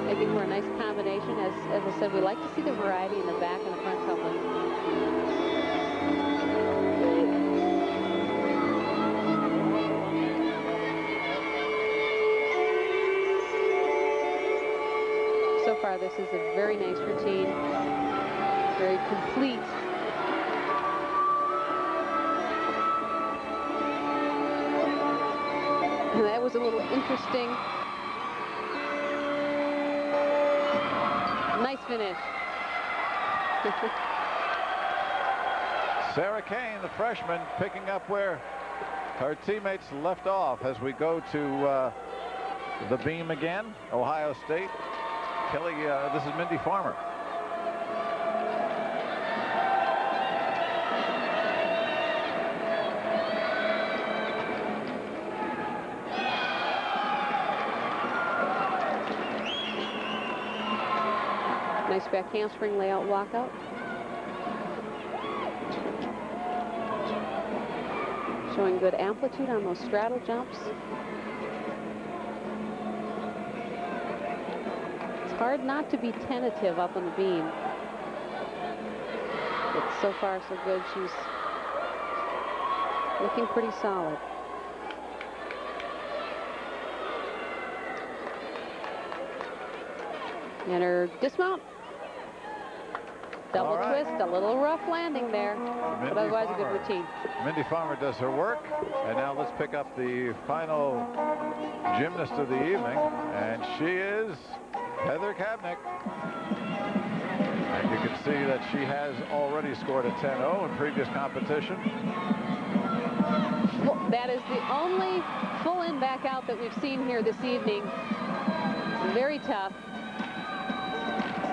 B: making for a nice combination. As I said, we like to see the variety in the back and the front tumbling. So far, this is a very nice routine, very complete. And that was a little interesting. Nice finish.
C: Sarah Kane, the freshman, picking up where her teammates left off as we go to the beam again. Ohio State. Kelly, this is Mindy Farmer.
B: Nice back handspring layout walkout. Showing good amplitude on those straddle jumps. It's hard not to be tentative up on the beam. But so far so good. She's looking pretty solid. And her dismount. Double twist, a little rough landing there, but otherwise a good routine.
C: Mindy Farmer does her work, and now let's pick up the final gymnast of the evening, and she is Heather Kabnick. And you can see that she has already scored a 10-0 in previous competition.
B: Well, that is the only full in back out that we've seen here this evening. Very tough.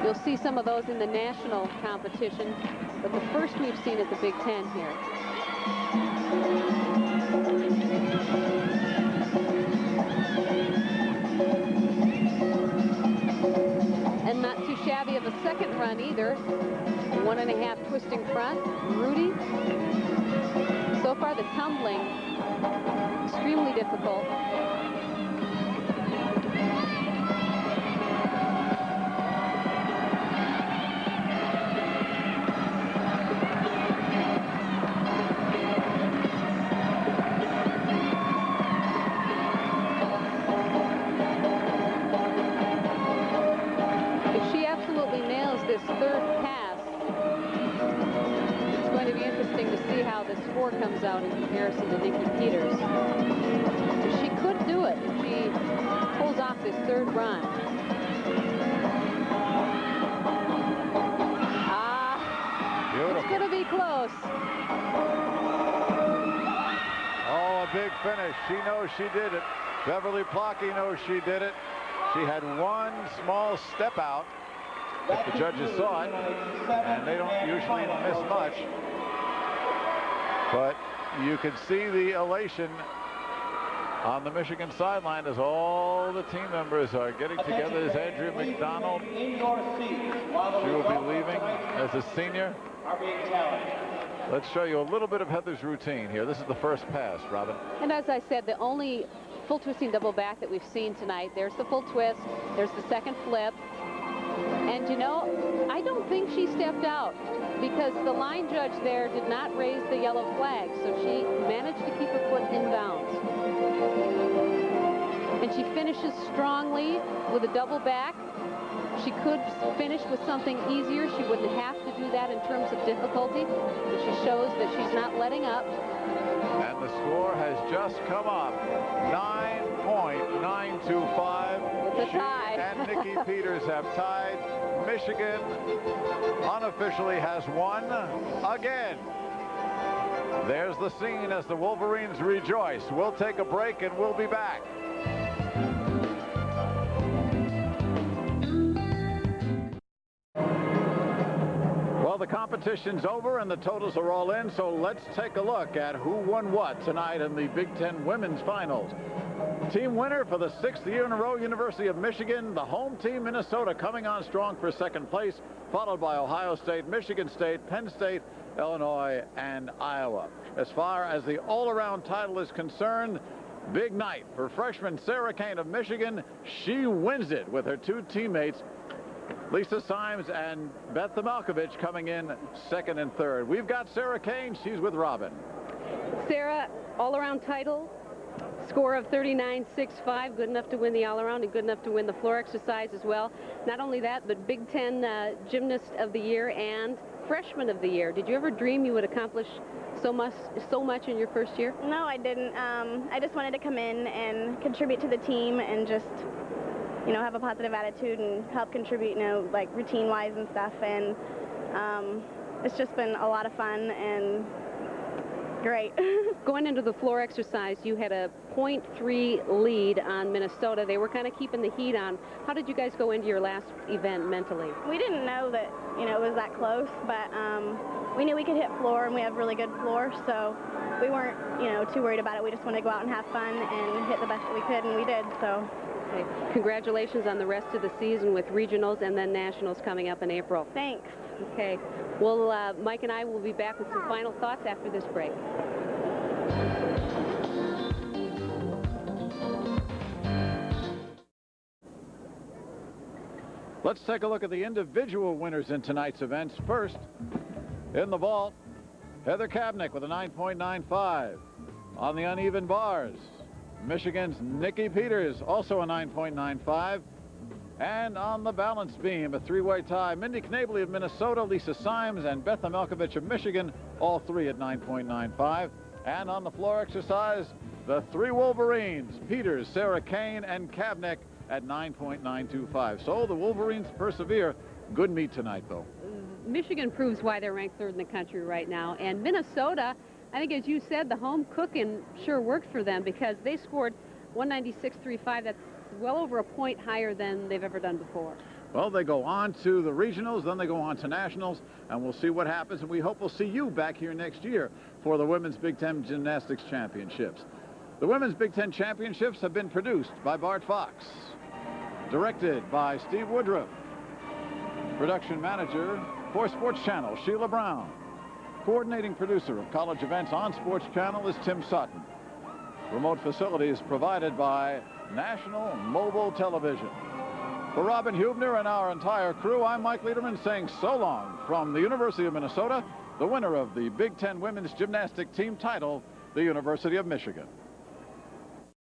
B: You'll see some of those in the national competition, but the first we've seen at the Big Ten here. And not too shabby of a second run either. 1.5 twisting front. Rudy. So far the tumbling, extremely difficult. Comes out in comparison to Nikki Peters. She could do it if she pulls off this third run. It's going to be close.
C: Oh, a big finish. She knows she did it. Beverly Plocky knows she did it. She had one small step out, if the judges saw it, and they don't usually miss much. But you can see the elation on the Michigan sideline as all the team members are getting together. As Andrea McDonald, she will be leaving as a senior. Let's show you a little bit of Heather's routine here. This is the first pass, Robin.
B: And as I said, the only full twisting double back that we've seen tonight. There's the full twist. There's the second flip. And you know, I don't think she stepped out, because the line judge there did not raise the yellow flag, so she managed to keep her foot in bounds. And she finishes strongly with a double back. She could finish with something easier. She wouldn't have to do that in terms of difficulty, but she shows that she's not letting up.
C: And the score has just come up, 9.925.
B: It's a tie.
C: And Nikki Peters have tied. Michigan unofficially has won again.
A: There's the scene as the Wolverines rejoice. We'll take a break and we'll be back. Well, the competition's over and the totals are all in, so let's take a look at who won what tonight in the Big Ten Women's Finals. Team winner for the 6th year in a row, University of Michigan. The home team, Minnesota, coming on strong for second place, followed by Ohio State, Michigan State, Penn State, Illinois, and Iowa. As far as the all-around title is concerned, big night for freshman Sarah Kane of Michigan. She wins it with her two teammates, Lisa Symes and Beth Malkovich, coming in second and third. We've got Sarah Kane. She's with Robin.
B: Sarah, all-around title, score of 39.65, good enough to win the all-around and good enough to win the floor exercise as well. Not only that, but Big Ten Gymnast of the Year and Freshman of the Year. Did you ever dream you would accomplish so much in your first year?
D: No, I didn't. I just wanted to come in and contribute to the team and just, you know, have a positive attitude and help contribute, you know, like routine-wise and stuff. And it's just been a lot of fun and great.
B: Going into the floor exercise, you had a .3 lead on Minnesota. They were kind of keeping the heat on. How did you guys go into your last event mentally?
D: We didn't know that, you know, it was that close, but we knew we could hit floor, and we have really good floor, so we weren't, you know, too worried about it. We just wanted to go out and have fun and hit the best that we could, and we did, so.
B: Okay. Congratulations on the rest of the season with regionals and then nationals coming up in April.
D: Thanks.
B: Okay. Well, Mike and I will be back with some final thoughts after this break.
A: Let's take a look at the individual winners in tonight's events. First, in the vault, Heather Kabnick with a 9.95. On the uneven bars, Michigan's Nikki Peters, also a 9.95. And on the balance beam, a three-way tie, Mindy Knabely of Minnesota, Lisa Symes, and Beth Malkovich of Michigan, all three at 9.95. And on the floor exercise, the three Wolverines, Peters, Sarah Kane, and Kabnick at 9.925. So the Wolverines persevere. Good meet tonight, though.
B: Michigan proves why they're ranked third in the country right now. And Minnesota, I think, as you said, the home cooking sure worked for them because they scored 196.35. That's well over a point higher than they've ever done before.
A: Well, they go on to the regionals, then they go on to nationals, and we'll see what happens. And we hope we'll see you back here next year for the Women's Big Ten Gymnastics Championships. The Women's Big Ten Championships have been produced by Bart Fox, directed by Steve Woodruff, production manager for Sports Channel, Sheila Brown. Coordinating producer of college events on Sports Channel is Tim Sutton. Remote facilities provided by National Mobile Television. For Robin Hubner and our entire crew, I'm Mike Lederman saying so long from the University of Minnesota, the winner of the Big Ten Women's Gymnastic Team title, the University of Michigan.